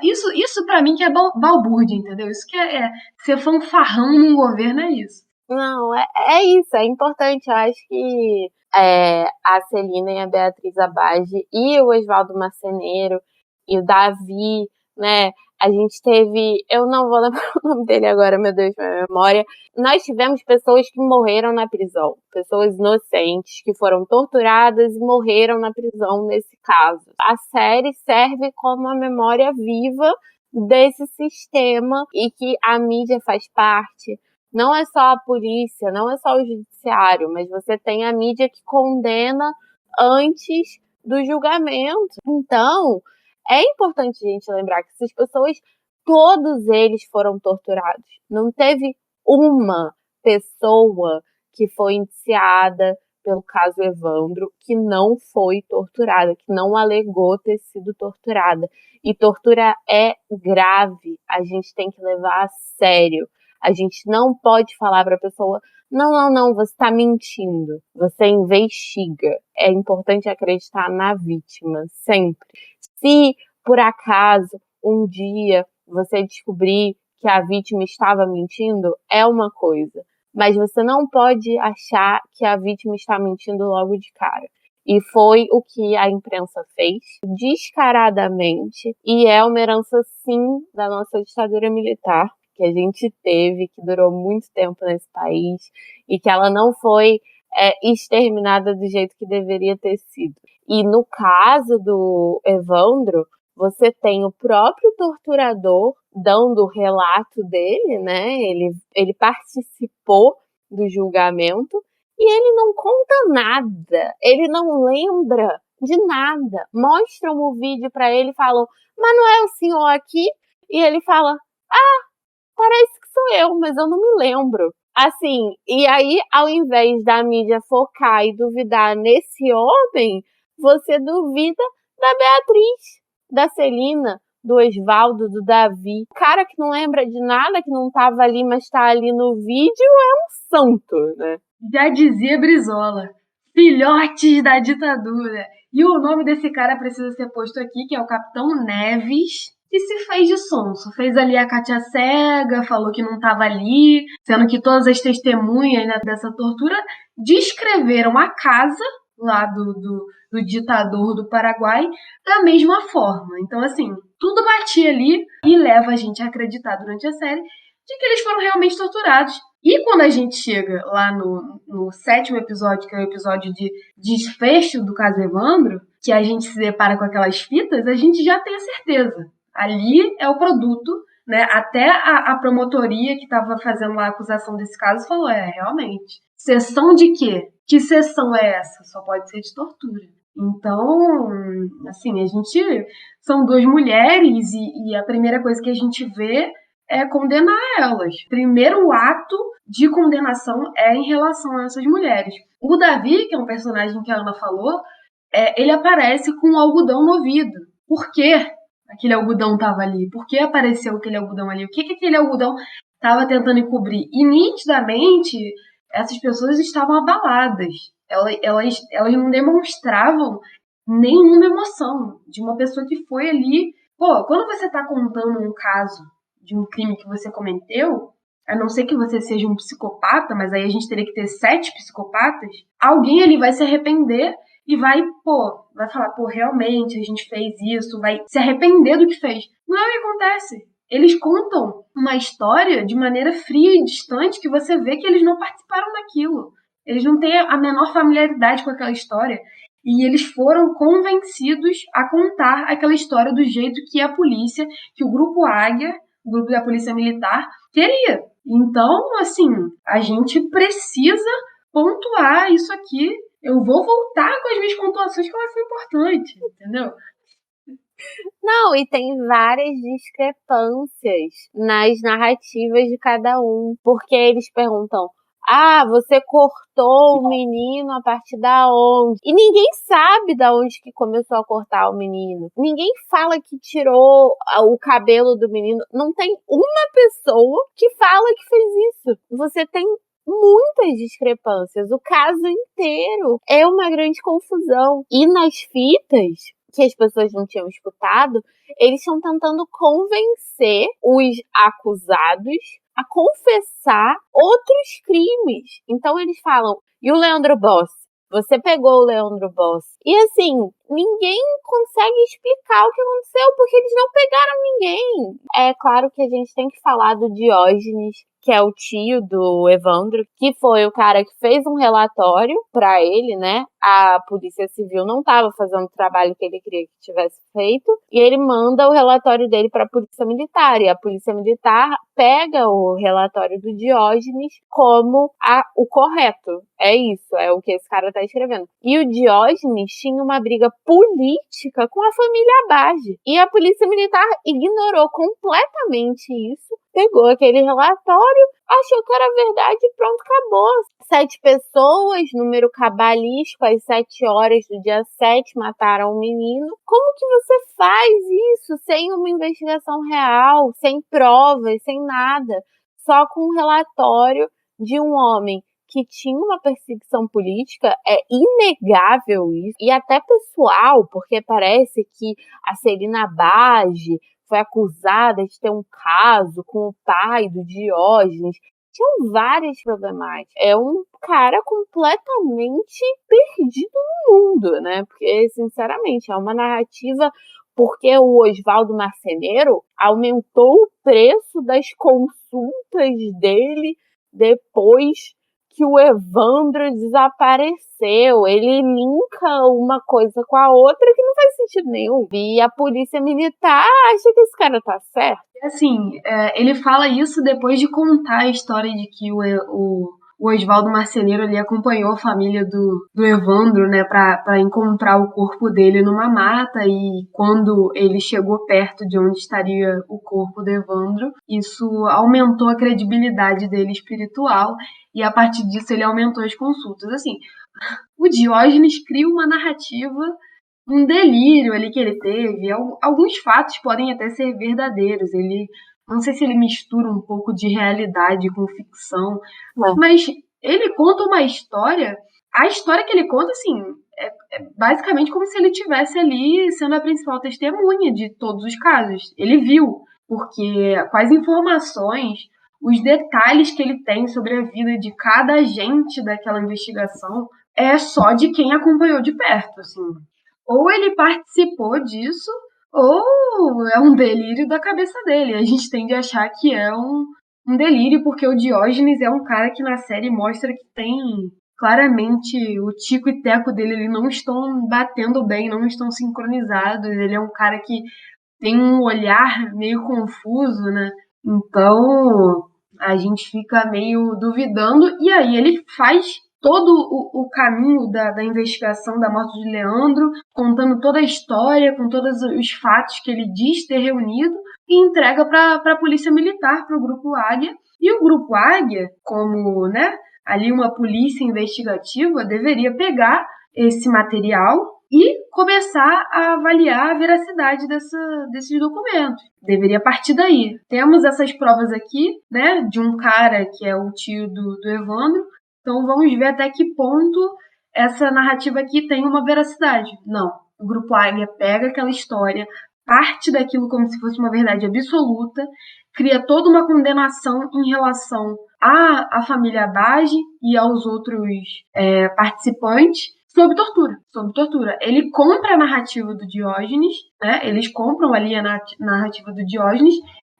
isso pra mim que é balbúrdia, entendeu? Isso que é ser fanfarrão num governo, é isso. Não, é isso, é importante. Eu acho que a Celina e a Beatriz Abage e o Oswaldo Marceneiro e o Davi, né? A gente teve, eu não vou lembrar o nome dele agora, meu Deus, minha memória. Nós tivemos pessoas que morreram na prisão, pessoas inocentes que foram torturadas e morreram na prisão nesse caso. A série serve como a memória viva desse sistema e que a mídia faz parte. Não é só a polícia, não é só o judiciário, mas você tem a mídia que condena antes do julgamento. Então, é importante a gente lembrar que essas pessoas, todos eles foram torturados. Não teve uma pessoa que foi indiciada pelo caso Evandro que não foi torturada, que não alegou ter sido torturada. E tortura é grave, a gente tem que levar a sério. A gente não pode falar para a pessoa, não, você está mentindo. Você investiga. É importante acreditar na vítima, sempre. Se, por acaso, um dia você descobrir que a vítima estava mentindo, é uma coisa. Mas você não pode achar que a vítima está mentindo logo de cara. E foi o que a imprensa fez, descaradamente, e é uma herança, sim, da nossa ditadura militar, que a gente teve, que durou muito tempo nesse país, e que ela não foi exterminada do jeito que deveria ter sido. E no caso do Evandro, você tem o próprio torturador dando o relato dele, né? Ele participou do julgamento e ele não conta nada, ele não lembra de nada. Mostram o vídeo para ele e falam, mas não é o senhor aqui? E ele fala, parece que sou eu, mas eu não me lembro. Assim, e aí, ao invés da mídia focar e duvidar nesse homem, você duvida da Beatriz, da Celina, do Oswaldo, do Davi. O cara que não lembra de nada, que não estava ali, mas está ali no vídeo, é um santo, né? Já dizia Brizola, filhotes da ditadura. E o nome desse cara precisa ser posto aqui, que é o Capitão Neves, que se fez de sonso. Fez ali a Cátia cega, falou que não estava ali, sendo que todas as testemunhas, né, dessa tortura descreveram a casa lá do ditador do Paraguai da mesma forma. Então, assim, tudo batia ali e leva a gente a acreditar durante a série de que eles foram realmente torturados. E quando a gente chega lá no 7º episódio, que é o episódio de desfecho do caso Evandro, que a gente se depara com aquelas fitas, a gente já tem a certeza. Ali é o produto, né? Até a promotoria que estava fazendo lá a acusação desse caso falou, realmente. Sessão de quê? Que sessão é essa? Só pode ser de tortura. Então, assim, são 2 mulheres e a primeira coisa que a gente vê é condenar elas. Primeiro ato de condenação é em relação a essas mulheres. O Davi, que é um personagem que a Ana falou, ele aparece com um algodão no ouvido. Por quê? Aquele algodão estava ali? Por que apareceu aquele algodão ali? O que aquele algodão estava tentando encobrir? E nitidamente, essas pessoas estavam abaladas. Elas não demonstravam nenhuma emoção de uma pessoa que foi ali. Pô, quando você está contando um caso de um crime que você cometeu, a não ser que você seja um psicopata, mas aí a gente teria que ter 7 psicopatas, alguém ali vai se arrepender e vai falar, realmente a gente fez isso, vai se arrepender do que fez. Não é o que acontece. Eles contam uma história de maneira fria e distante que você vê que eles não participaram daquilo. Eles não têm a menor familiaridade com aquela história. E eles foram convencidos a contar aquela história do jeito que a polícia, que o Grupo Águia, o grupo da Polícia Militar, queria. Então, assim, a gente precisa pontuar isso aqui. Eu vou voltar com as minhas pontuações que elas são importantes, entendeu? Não, e tem várias discrepâncias nas narrativas de cada um. Porque eles perguntam, você cortou o menino a partir da onde? E ninguém sabe da onde que começou a cortar o menino. Ninguém fala que tirou o cabelo do menino. Não tem uma pessoa que fala que fez isso. Você tem muitas discrepâncias. O caso inteiro é uma grande confusão. E nas fitas, que as pessoas não tinham escutado, eles estão tentando convencer os acusados a confessar outros crimes. Então eles falam, e o Leandro Bossi? Você pegou o Leandro Bossi. E assim, ninguém consegue explicar o que aconteceu, porque eles não pegaram ninguém. É claro que a gente tem que falar do Diógenes, que é o tio do Evandro, que foi o cara que fez um relatório pra ele, né? A Polícia Civil não estava fazendo o trabalho que ele queria que tivesse feito, e ele manda o relatório dele pra Polícia Militar, e a Polícia Militar pega o relatório do Diógenes como o correto. É isso, é o que esse cara tá escrevendo. E o Diógenes tinha uma briga política com a família Abbage, e a Polícia Militar ignorou completamente isso, pegou aquele relatório, achou que era verdade e pronto, acabou. 7 pessoas, número cabalístico, às 7 horas do dia 7, mataram um menino. Como que você faz isso sem uma investigação real, sem provas, sem nada? Só com um relatório de um homem que tinha uma perseguição política, é inegável isso, e até pessoal, porque parece que a Celina Abbage foi acusada de ter um caso com o pai do Diógenes. Tinham várias problemáticas. É um cara completamente perdido no mundo, né? Porque, sinceramente, é uma narrativa porque o Oswaldo Marceneiro aumentou o preço das consultas dele depois que o Evandro desapareceu. Ele linka uma coisa com a outra que não faz sentido nenhum. E a Polícia Militar acha que esse cara tá certo. Assim, ele fala isso depois de contar a história de que o Oswaldo Marceneiro ali acompanhou a família do Evandro, né, pra encontrar o corpo dele numa mata, e quando ele chegou perto de onde estaria o corpo do Evandro, isso aumentou a credibilidade dele espiritual, e a partir disso ele aumentou as consultas. Assim, o Diógenes cria uma narrativa, um delírio ali que ele teve. Alguns fatos podem até ser verdadeiros. Ele, não sei se ele mistura um pouco de realidade com ficção, mas ele conta uma história. A história que ele conta, assim, é basicamente como se ele estivesse ali sendo a principal testemunha de todos os casos. Ele viu, porque com as informações, os detalhes que ele tem sobre a vida de cada agente daquela investigação é só de quem acompanhou de perto, assim. Ou ele participou disso, ou é um delírio da cabeça dele. A gente tende a achar que é um delírio, porque o Diógenes é um cara que na série mostra que tem claramente o tico e teco dele, eles não estão batendo bem, não estão sincronizados. Ele é um cara que tem um olhar meio confuso, né? Então a gente fica meio duvidando, e aí ele faz todo o caminho da investigação da morte de Leandro, contando toda a história, com todos os fatos que ele diz ter reunido, e entrega para a Polícia Militar, para o Grupo Águia. E o Grupo Águia, como, né, ali uma polícia investigativa, deveria pegar esse material e começar a avaliar a veracidade desses documentos. Deveria partir daí. Temos essas provas aqui, né, de um cara que é o tio do Evandro, então vamos ver até que ponto essa narrativa aqui tem uma veracidade. Não. O Grupo Águia pega aquela história, parte daquilo como se fosse uma verdade absoluta, cria toda uma condenação em relação à família Abbage e aos outros participantes sob tortura. Ele compra a narrativa do Diógenes, né? Eles compram ali a narrativa do Diógenes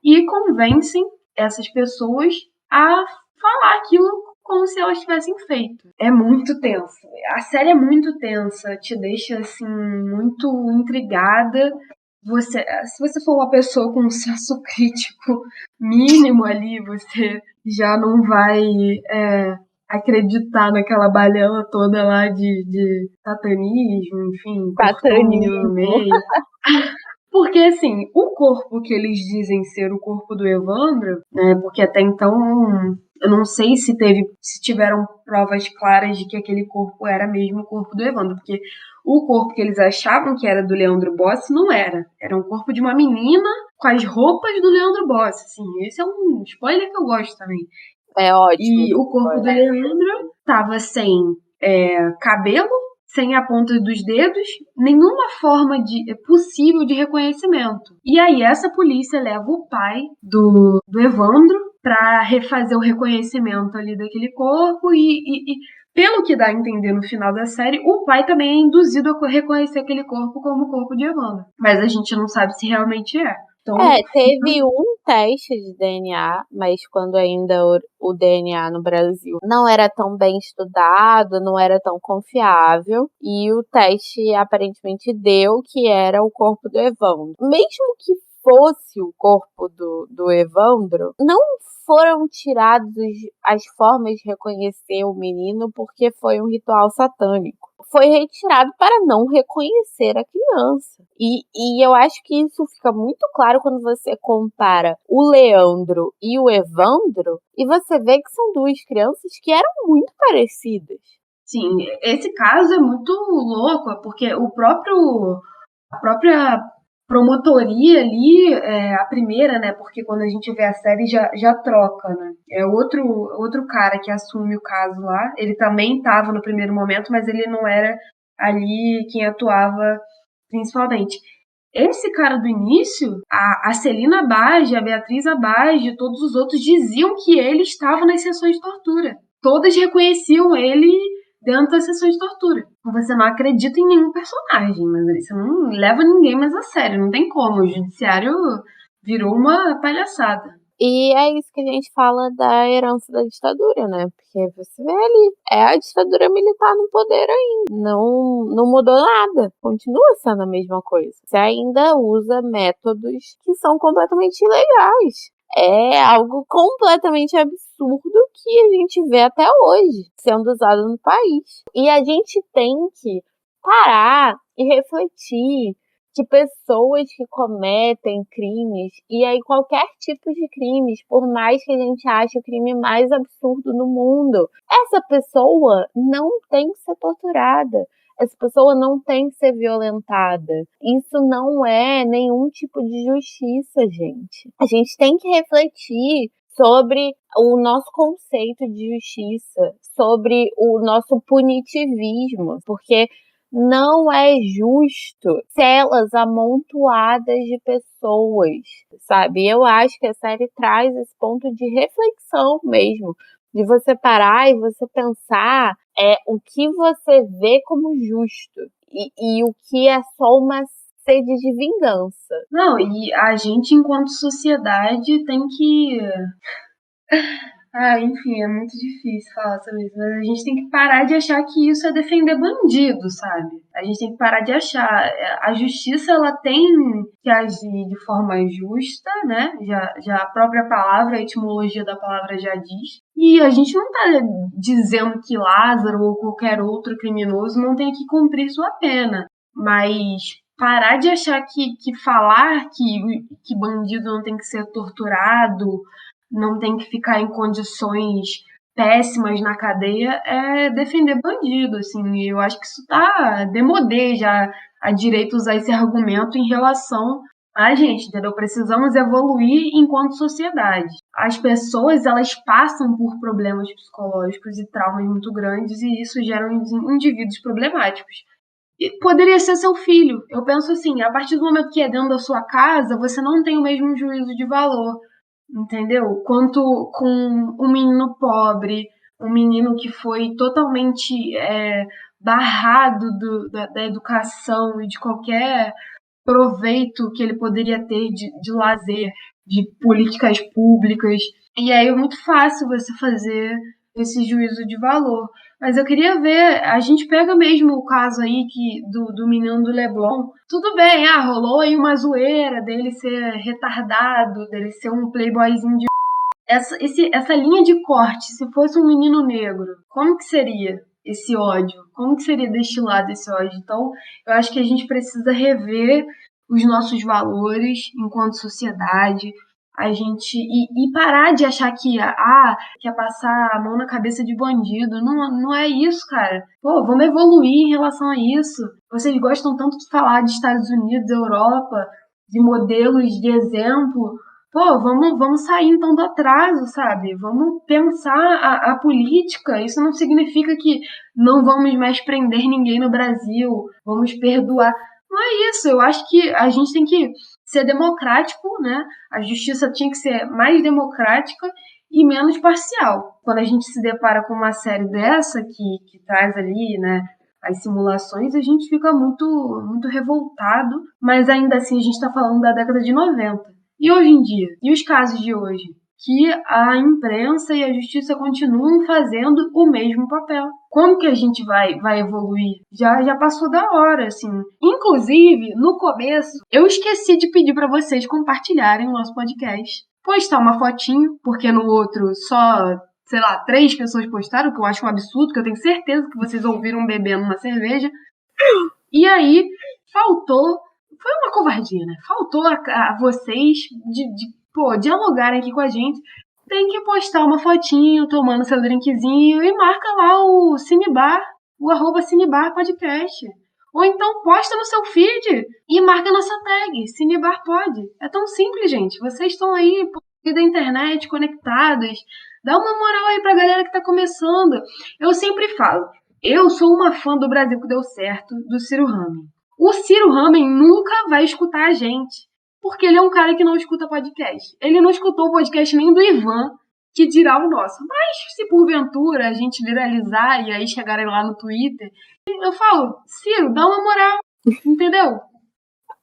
e convencem essas pessoas a falar aquilo como se elas tivessem feito. É muito tenso. A série é muito tensa, te deixa assim muito intrigada. Se você for uma pessoa com um senso crítico mínimo ali, você já não vai acreditar naquela balela toda lá de satanismo, enfim, Satanismo no meio. Porque, assim, o corpo que eles dizem ser o corpo do Evandro, né, porque até então eu não sei se tiveram provas claras de que aquele corpo era mesmo o corpo do Evandro, porque o corpo que eles achavam que era do Leandro Bossi não era. Era um corpo de uma menina com as roupas do Leandro Bossi, assim. Esse é um spoiler que eu gosto também. É ótimo. E o corpo do Leandro tava sem cabelo, sem a ponta dos dedos, nenhuma forma possível de reconhecimento. E aí essa polícia leva o pai do Evandro para refazer o reconhecimento ali daquele corpo e pelo que dá a entender no final da série, o pai também é induzido a reconhecer aquele corpo como o corpo de Evandro. Mas a gente não sabe se realmente é. Então, teve um teste de DNA, mas quando ainda o DNA no Brasil não era tão bem estudado, não era tão confiável, e o teste aparentemente deu que era o corpo do Evandro. Mesmo que fosse o corpo do Evandro, não foram tiradas as formas de reconhecer o menino porque foi um ritual satânico. Foi retirado para não reconhecer a criança. E eu acho que isso fica muito claro quando você compara o Leandro e o Evandro, e você vê que são duas crianças que eram muito parecidas. Sim, esse caso é muito louco, porque a própria promotoria ali, a primeira, né? Porque quando a gente vê a série já troca, né? É outro cara que assume o caso lá. Ele também estava no primeiro momento, mas ele não era ali quem atuava principalmente. Esse cara do início, a Celina Abage, a Beatriz Abage e todos os outros diziam que ele estava nas sessões de tortura. Todas reconheciam ele dentro das sessões de tortura. Você não acredita em nenhum personagem, mas você não leva ninguém mais a sério, não tem como. O judiciário virou uma palhaçada. E é isso que a gente fala da herança da ditadura, né? Porque você vê ali, é a ditadura militar no poder ainda. Não mudou nada. Continua sendo a mesma coisa. Você ainda usa métodos que são completamente ilegais. É algo completamente absurdo que a gente vê até hoje sendo usado no país. E a gente tem que parar e refletir que pessoas que cometem crimes, e aí qualquer tipo de crimes, por mais que a gente ache o crime mais absurdo no mundo, essa pessoa não tem que ser torturada. Essa pessoa não tem que ser violentada. Isso não é nenhum tipo de justiça, gente. A gente tem que refletir sobre o nosso conceito de justiça, sobre o nosso punitivismo, porque não é justo celas amontoadas de pessoas, sabe? Eu acho que a série traz esse ponto de reflexão mesmo, de você parar e você pensar o que você vê como justo e o que é só uma sede de vingança. Não, e a gente, enquanto sociedade, tem que... enfim, é muito difícil falar sobre isso, mas a gente tem que parar de achar que isso é defender bandido, sabe? A gente tem que parar de achar. A justiça, ela tem que agir de forma justa, né? Já a própria palavra, a etimologia da palavra já diz. E a gente não tá dizendo que Lázaro ou qualquer outro criminoso não tem que cumprir sua pena, mas parar de achar que falar que bandido não tem que ser torturado, não tem que ficar em condições péssimas na cadeia, é defender bandido, assim. E eu acho que isso tá demodê já, a direita usar esse argumento em relação a gente, entendeu? Precisamos evoluir enquanto sociedade. As pessoas, elas passam por problemas psicológicos e traumas muito grandes e isso gera indivíduos problemáticos. E poderia ser seu filho. Eu penso assim, a partir do momento que é dentro da sua casa, você não tem o mesmo juízo de valor, entendeu? Quanto com um menino pobre, um menino que foi totalmente barrado da educação e de qualquer proveito que ele poderia ter de lazer, de políticas públicas. E aí é muito fácil você fazer esse juízo de valor. Mas eu queria ver, a gente pega mesmo o caso aí do menino do Leblon. Tudo bem, rolou aí uma zoeira dele ser retardado, dele ser um playboyzinho de... Essa linha de corte, se fosse um menino negro, como que seria esse ódio? Como que seria destilado esse ódio? Então, eu acho que a gente precisa rever os nossos valores enquanto sociedade, a gente e parar de achar que quer passar a mão na cabeça de bandido. Não é isso, cara. Pô, vamos evoluir em relação a isso. Vocês gostam tanto de falar de Estados Unidos, Europa, de modelos de exemplo. Pô, vamos sair então do atraso, sabe? Vamos pensar a política. Isso não significa que não vamos mais prender ninguém no Brasil, vamos perdoar. Não é isso. Eu acho que a gente tem que ser democrático, né? A justiça tinha que ser mais democrática e menos parcial. Quando a gente se depara com uma série dessa que traz ali, né, as simulações, a gente fica muito, muito revoltado, mas ainda assim a gente está falando da década de 90. E hoje em dia? E os casos de hoje? Que a imprensa e a justiça continuam fazendo o mesmo papel. Como que a gente vai evoluir? Já passou da hora, assim. Inclusive, no começo, eu esqueci de pedir para vocês compartilharem o nosso podcast. Postar uma fotinho, porque no outro só, sei lá, 3 pessoas postaram, que eu acho um absurdo, que eu tenho certeza que vocês ouviram bebendo uma cerveja. E aí, faltou... Foi uma covardia, né? Faltou a vocês de dialogarem aqui com a gente. Tem que postar uma fotinho, tomando seu drinkzinho e marca lá o Cinebar, o @Cinebar Podcast. Ou então posta no seu feed e marca nossa tag, Cinebar Pod. É tão simples, gente. Vocês estão aí por meio da internet, conectados. Dá uma moral aí pra galera que tá começando. Eu sempre falo, eu sou uma fã do Brasil que deu certo, do Ciro Ramen. O Ciro Ramen nunca vai escutar a gente, porque ele é um cara que não escuta podcast. Ele não escutou o podcast nem do Ivan, que dirá o nosso. Mas se porventura a gente viralizar e aí chegarem lá no Twitter, eu falo, Ciro, dá uma moral, entendeu?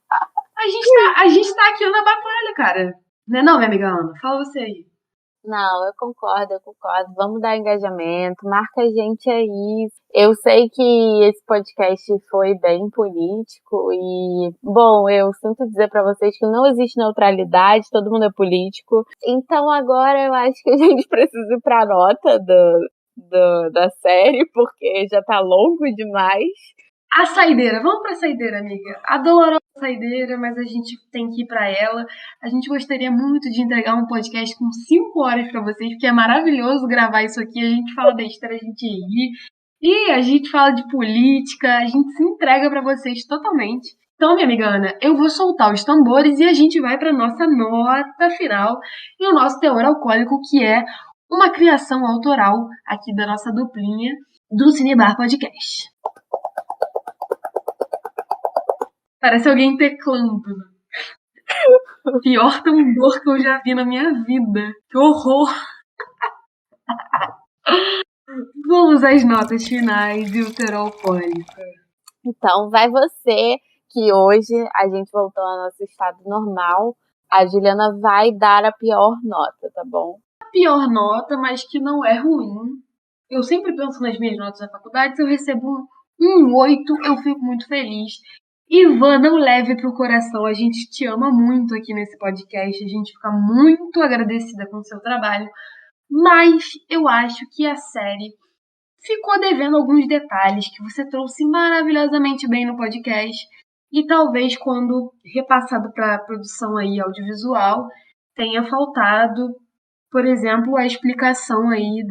A gente tá aqui na batalha, cara. Não é não, minha amiga Ana? Fala você aí. Não, eu concordo. Vamos dar engajamento, marca a gente aí. Eu sei que esse podcast foi bem político e, bom, eu sinto dizer pra vocês que não existe neutralidade, todo mundo é político. Então agora eu acho que a gente precisa ir pra nota da série, porque já tá longo demais. A saideira, vamos pra saideira, amiga. A dolorosa saideira, mas a gente tem que ir pra ela. A gente gostaria muito de entregar um podcast com 5 horas pra vocês, porque é maravilhoso gravar isso aqui. A gente fala besteira, a gente ri. E a gente fala de política, a gente se entrega pra vocês totalmente. Então, minha amiga Ana, eu vou soltar os tambores e a gente vai pra nossa nota final e o nosso teor alcoólico, que é uma criação autoral aqui da nossa duplinha do Cinebar Podcast. Parece alguém teclando. Pior tambor que eu já vi na minha vida. Que horror! Vamos às notas finais e o teor alcoólico. Então, vai você, que hoje a gente voltou ao nosso estado normal. A Juliana vai dar a pior nota, tá bom? A pior nota, mas que não é ruim. Eu sempre penso nas minhas notas da faculdade. Se eu recebo um 8, eu fico muito feliz. Ivan, não leve pro coração. A gente te ama muito aqui nesse podcast. A gente fica muito agradecida com o seu trabalho. Mas eu acho que a série ficou devendo alguns detalhes que você trouxe maravilhosamente bem no podcast. E talvez quando repassado para a produção aí audiovisual tenha faltado, por exemplo, a explicação aí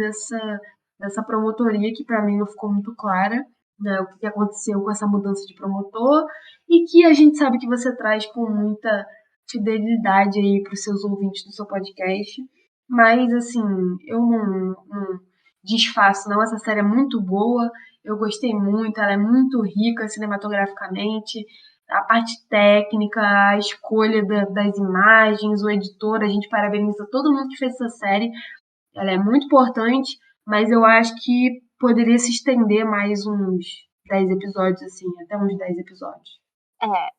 dessa promotoria que para mim não ficou muito clara, né, o que aconteceu com essa mudança de promotor e que a gente sabe que você traz com muita fidelidade aí para os seus ouvintes do seu podcast. Mas, assim, eu não desfaço, não. Essa série é muito boa, eu gostei muito, ela é muito rica cinematograficamente, a parte técnica, a escolha das imagens, o editor, a gente parabeniza todo mundo que fez essa série. Ela é muito importante, mas eu acho que poderia se estender mais uns 10 episódios, assim, até uns 10 episódios.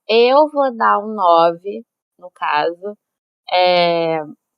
Eu vou dar um 9, no caso.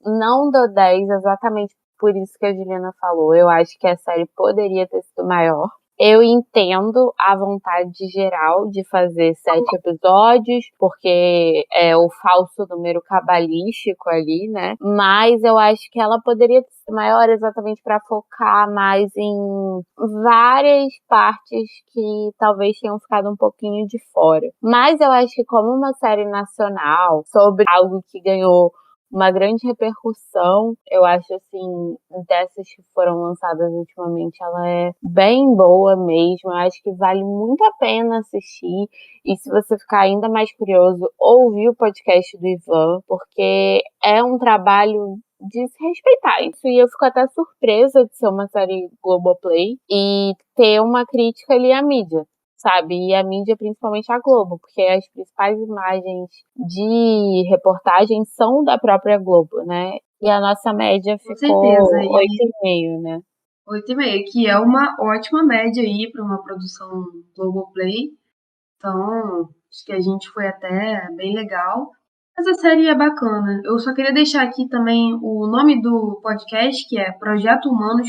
Não dou 10 exatamente por isso que a Juliana falou. Eu acho que a série poderia ter sido maior. Eu entendo a vontade geral de fazer 7 episódios, porque é o falso número cabalístico ali, né? Mas eu acho que ela poderia ter sido maior exatamente para focar mais em várias partes que talvez tenham ficado um pouquinho de fora. Mas eu acho que como uma série nacional, sobre algo que ganhou uma grande repercussão. Eu acho, assim, dessas que foram lançadas ultimamente, ela é bem boa mesmo. Eu acho que vale muito a pena assistir. E se você ficar ainda mais curioso, ouvir o podcast do Ivan, porque é um trabalho de se respeitar isso. E eu fico até surpresa de ser uma série Globoplay e ter uma crítica ali à mídia, sabe? E a mídia, principalmente a Globo, porque as principais imagens de reportagem são da própria Globo, né? E a nossa média Com ficou certeza. E 8,5, né? 8,5, que é uma ótima média aí para uma produção Globoplay. Então, acho que a gente foi até bem legal. Mas a série é bacana. Eu só queria deixar aqui também o nome do podcast, que é Projeto Humanos,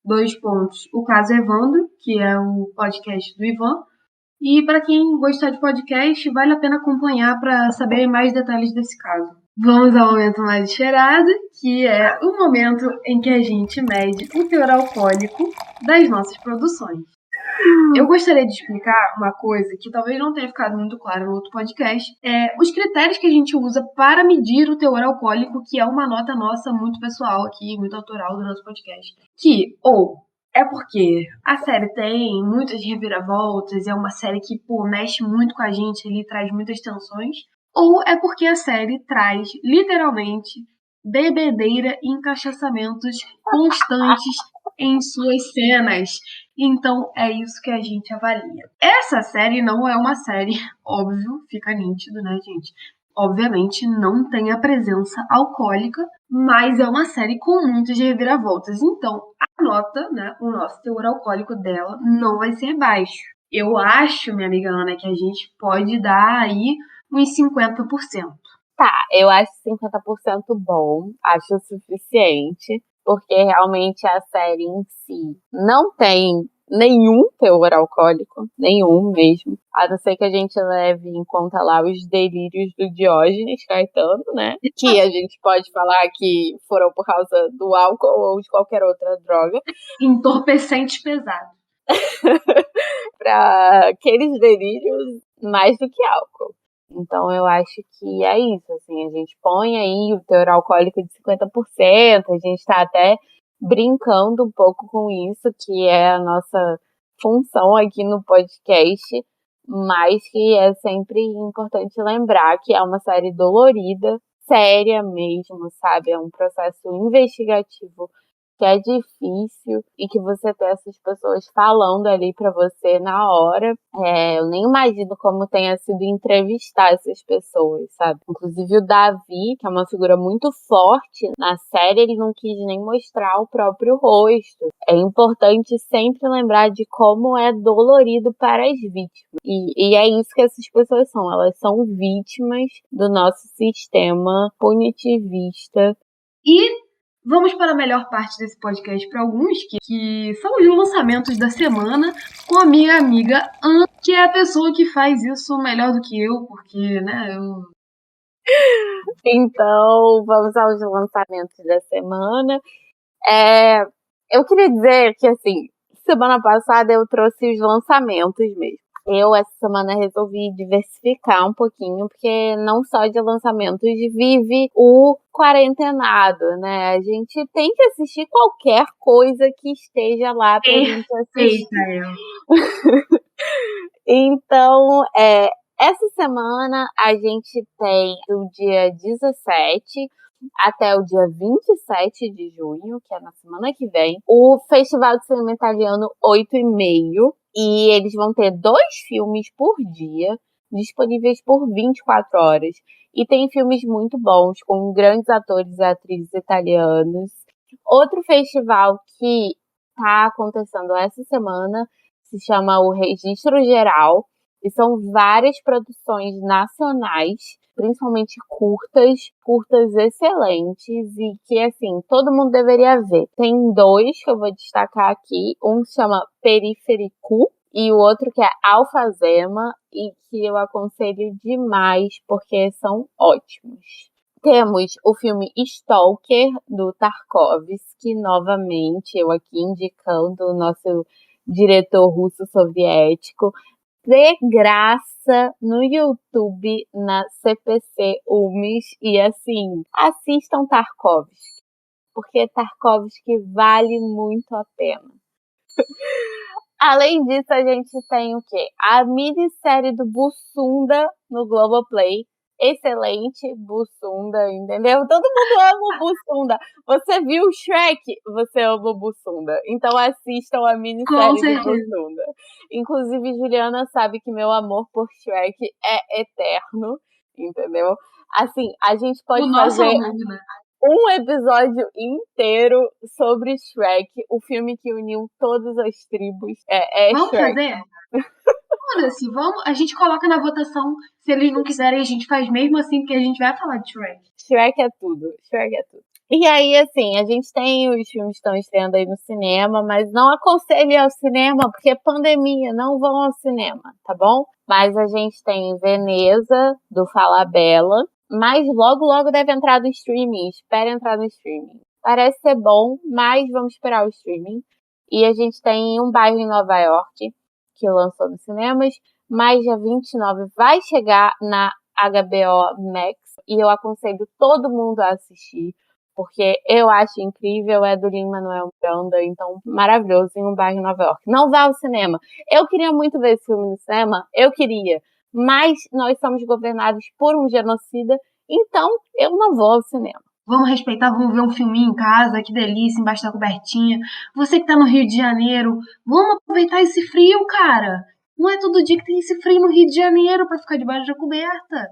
dois pontos, o caso Evandro, que é o podcast do Ivan. E para quem gostar de podcast, vale a pena acompanhar para saber mais detalhes desse caso. Vamos ao momento mais esperado, que é o momento em que a gente mede o teor alcoólico das nossas produções. Eu gostaria de explicar uma coisa que talvez não tenha ficado muito claro no outro podcast. Os critérios que a gente usa para medir o teor alcoólico, que é uma nota nossa muito pessoal aqui, muito autoral do nosso podcast. Que, ou é porque a série tem muitas reviravoltas, é uma série que, mexe muito com a gente, ele traz muitas tensões, ou é porque a série traz, literalmente, bebedeira e encaixaçamentos constantes em suas cenas. Então, é isso que a gente avalia. Essa série não é uma série, óbvio, fica nítido, né, gente? Obviamente não tem a presença alcoólica, mas é uma série com muitas reviravoltas. Então, a nota, né, o nosso teor alcoólico dela não vai ser baixo. Eu acho, minha amiga Ana, que a gente pode dar aí uns 50%. Tá, eu acho 50% bom, acho o suficiente, porque realmente a série em si não tem nenhum teor alcoólico, nenhum mesmo, a não ser que a gente leve em conta lá os delírios do Diógenes Caetano, né, que a gente pode falar que foram por causa do álcool ou de qualquer outra droga. Entorpecente pesado. Para aqueles delírios mais do que álcool. Então eu acho que é isso, assim, a gente põe aí o teor alcoólico de 50%, a gente está até brincando um pouco com isso, que é a nossa função aqui no podcast, mas que é sempre importante lembrar que é uma série dolorida, séria mesmo, sabe? É um processo investigativo que é difícil e que você ter essas pessoas falando ali pra você na hora. Eu nem imagino como tenha sido entrevistar essas pessoas, sabe? Inclusive o Davi, que é uma figura muito forte na série, ele não quis nem mostrar o próprio rosto. É importante sempre lembrar de como é dolorido para as vítimas. E é isso que essas pessoas são. Elas são vítimas do nosso sistema punitivista. E vamos para a melhor parte desse podcast para alguns, que são os lançamentos da semana, com a minha amiga Ana, que é a pessoa que faz isso melhor do que eu, porque, né, eu... Então, vamos aos lançamentos da semana. Eu queria dizer que, assim, semana passada eu trouxe os lançamentos mesmo. Eu, essa semana, resolvi diversificar um pouquinho, porque não só de lançamentos vive o quarentenado, né? A gente tem que assistir qualquer coisa que esteja lá pra gente assistir. Então, essa semana a gente tem do dia 17 até o dia 27 de junho, que é na semana que vem, o Festival de Cinema Italiano 8,5. E eles vão ter 2 filmes por dia, disponíveis por 24 horas. E tem filmes muito bons, com grandes atores e atrizes italianos. Outro festival que está acontecendo essa semana se chama o Registro Geral. E são várias produções nacionais, principalmente curtas excelentes e que, assim, todo mundo deveria ver. Tem 2 que eu vou destacar aqui. Um se chama Periférico e o outro que é Alfazema e que eu aconselho demais porque são ótimos. Temos o filme Stalker, do Tarkovsky, novamente, eu aqui indicando o nosso diretor russo-soviético. de graça no YouTube, na CPC UMES, e assim, assistam Tarkovsky, porque Tarkovsky vale muito a pena. Além disso, a gente tem o quê? A minissérie do Bussunda no Globoplay. Excelente, Bussunda, entendeu? Todo mundo ama o Bussunda. Você viu o Shrek? Você ama o Bussunda. Então assistam a minissérie do Bussunda. Inclusive, Juliana sabe que meu amor por Shrek é eterno, entendeu? Assim, a gente pode fazer um episódio inteiro sobre Shrek, o filme que uniu todas as tribos. Vamos Shrek. fazer? Foda-se, vamos, a gente coloca na votação. Se eles não quiserem, a gente faz mesmo assim, porque a gente vai falar de Shrek. Shrek é tudo. Shrek é tudo. E aí, assim, a gente tem os filmes que estão estreando aí no cinema, mas não aconselho ao cinema, porque é pandemia, não vão ao cinema, tá bom? Mas a gente tem Veneza, do Falabella, mas logo deve entrar no streaming. Espera entrar no streaming. Parece ser bom, mas vamos esperar o streaming. E a gente tem Um Bairro em Nova York, que lançou nos cinemas, mas dia 29 vai chegar na HBO Max, e eu aconselho todo mundo a assistir, porque eu acho incrível, é do Lin-Manuel Miranda, então maravilhoso, em Um Bairro em Nova York. Não vá ao cinema. Eu queria muito ver esse filme no cinema, mas nós somos governados por um genocida, então eu não vou ao cinema. Vamos respeitar, vamos ver um filminho em casa, que delícia, embaixo da cobertinha. Você que tá no Rio de Janeiro, vamos aproveitar esse frio, cara. Não é todo dia que tem esse frio no Rio de Janeiro pra ficar debaixo da coberta.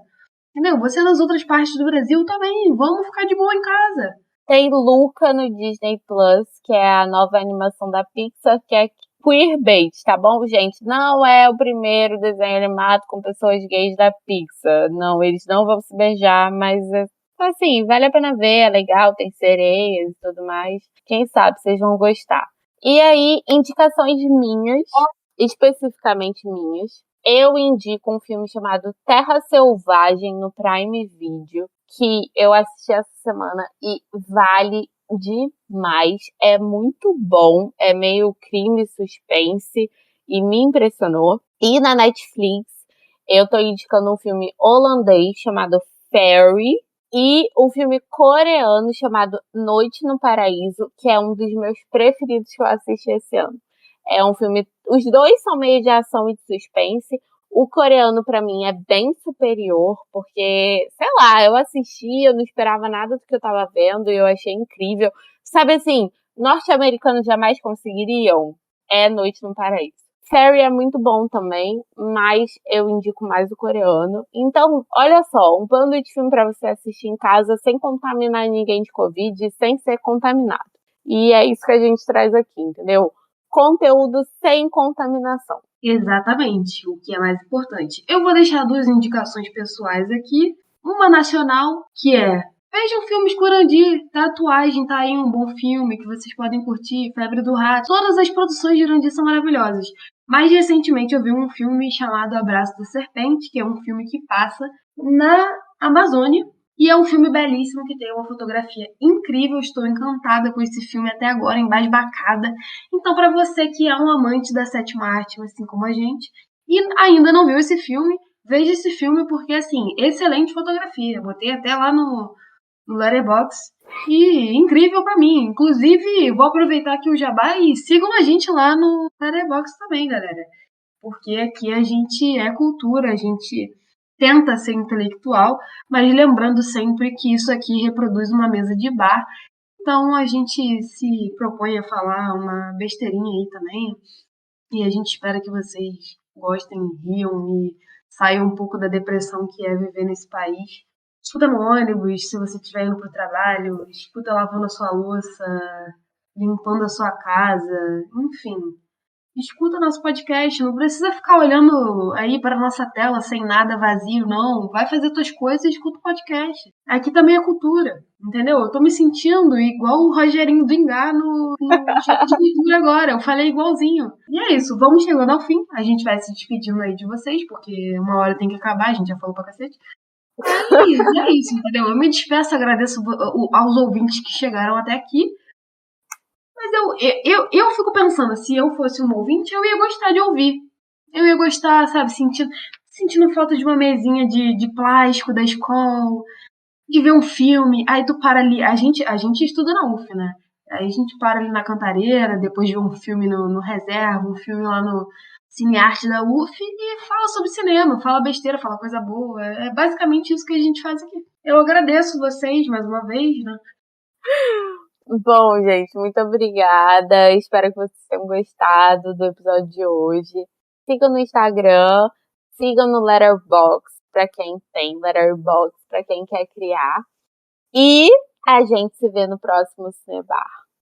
Entendeu? Você nas outras partes do Brasil também, vamos ficar de boa em casa. Tem Luca no Disney Plus, que é a nova animação da Pixar, que é Queerbait, tá bom, gente? Não é o primeiro desenho animado com pessoas gays da Pixar. Não, eles não vão se beijar, mas assim, vale a pena ver, é legal, tem sereias e tudo mais. Quem sabe vocês vão gostar. E aí, indicações minhas, especificamente minhas. Eu indico um filme chamado Terra Selvagem no Prime Video, que eu assisti essa semana e vale demais. É muito bom, é meio crime suspense e me impressionou. E na Netflix, eu tô indicando um filme holandês chamado Fairy, e um filme coreano chamado Noite no Paraíso, que é um dos meus preferidos que eu assisti esse ano. É um filme, os dois são meio de ação e de suspense. O coreano, pra mim, é bem superior, porque, sei lá, eu assisti, eu não esperava nada do que eu tava vendo, e eu achei incrível. Sabe assim, norte-americanos jamais conseguiriam? É Noite no Paraíso. Fairy é muito bom também, mas eu indico mais o coreano. Então, olha só, um bando de filme pra você assistir em casa sem contaminar ninguém de Covid e sem ser contaminado. E é isso que a gente traz aqui, entendeu? Conteúdo sem contaminação. Exatamente, o que é mais importante. Eu vou deixar duas indicações pessoais aqui. Uma nacional, que é: vejam filmes Curandir, Tatuagem, tá aí um bom filme que vocês podem curtir, Febre do Rato. Todas as produções de Jurandir são maravilhosas. Mais recentemente eu vi um filme chamado Abraço da Serpente, que é um filme que passa na Amazônia. E é um filme belíssimo, que tem uma fotografia incrível. Estou encantada com esse filme até agora, embasbacada. Então, para você que é um amante da sétima arte, assim como a gente, e ainda não viu esse filme, veja esse filme, porque, assim, excelente fotografia. Botei até lá no Letterboxd. E incrível pra mim. Inclusive, vou aproveitar aqui o jabá e sigam a gente lá no Letterboxd também, galera. Porque aqui a gente é cultura, a gente tenta ser intelectual, mas lembrando sempre que isso aqui reproduz uma mesa de bar. Então a gente se propõe a falar uma besteirinha aí também. E a gente espera que vocês gostem, riam e saiam um pouco da depressão que é viver nesse país. Escuta no ônibus, se você estiver indo pro trabalho, escuta lavando a sua louça, limpando a sua casa, enfim. Escuta nosso podcast, não precisa ficar olhando aí para a nossa tela sem nada, vazio, não. Vai fazer tuas coisas e escuta o podcast. Aqui também é cultura, entendeu? Eu tô me sentindo igual o Rogerinho do Engá no Choque de Cultura agora. Eu falei igualzinho. E é isso, vamos chegando ao fim. A gente vai se despedindo aí de vocês, porque uma hora tem que acabar, a gente já falou pra cacete. E é isso, entendeu? Eu me despeço, agradeço aos ouvintes que chegaram até aqui. Mas eu fico pensando, se eu fosse um ouvinte, eu ia gostar de ouvir. Eu ia gostar, sabe, sentindo falta de uma mesinha de plástico da escola, de ver um filme. Aí tu para ali, a gente estuda na UF, né? Aí a gente para ali na Cantareira, depois de ver um filme no Reserva, um filme lá no Cinearte da UF e fala sobre cinema, fala besteira, fala coisa boa. É basicamente isso que a gente faz aqui. Eu agradeço vocês mais uma vez, né? Bom, gente, muito obrigada. Espero que vocês tenham gostado do episódio de hoje. Sigam no Instagram, sigam no Letterboxd, pra quem tem Letterboxd, pra quem quer criar. E a gente se vê no próximo Cinebar.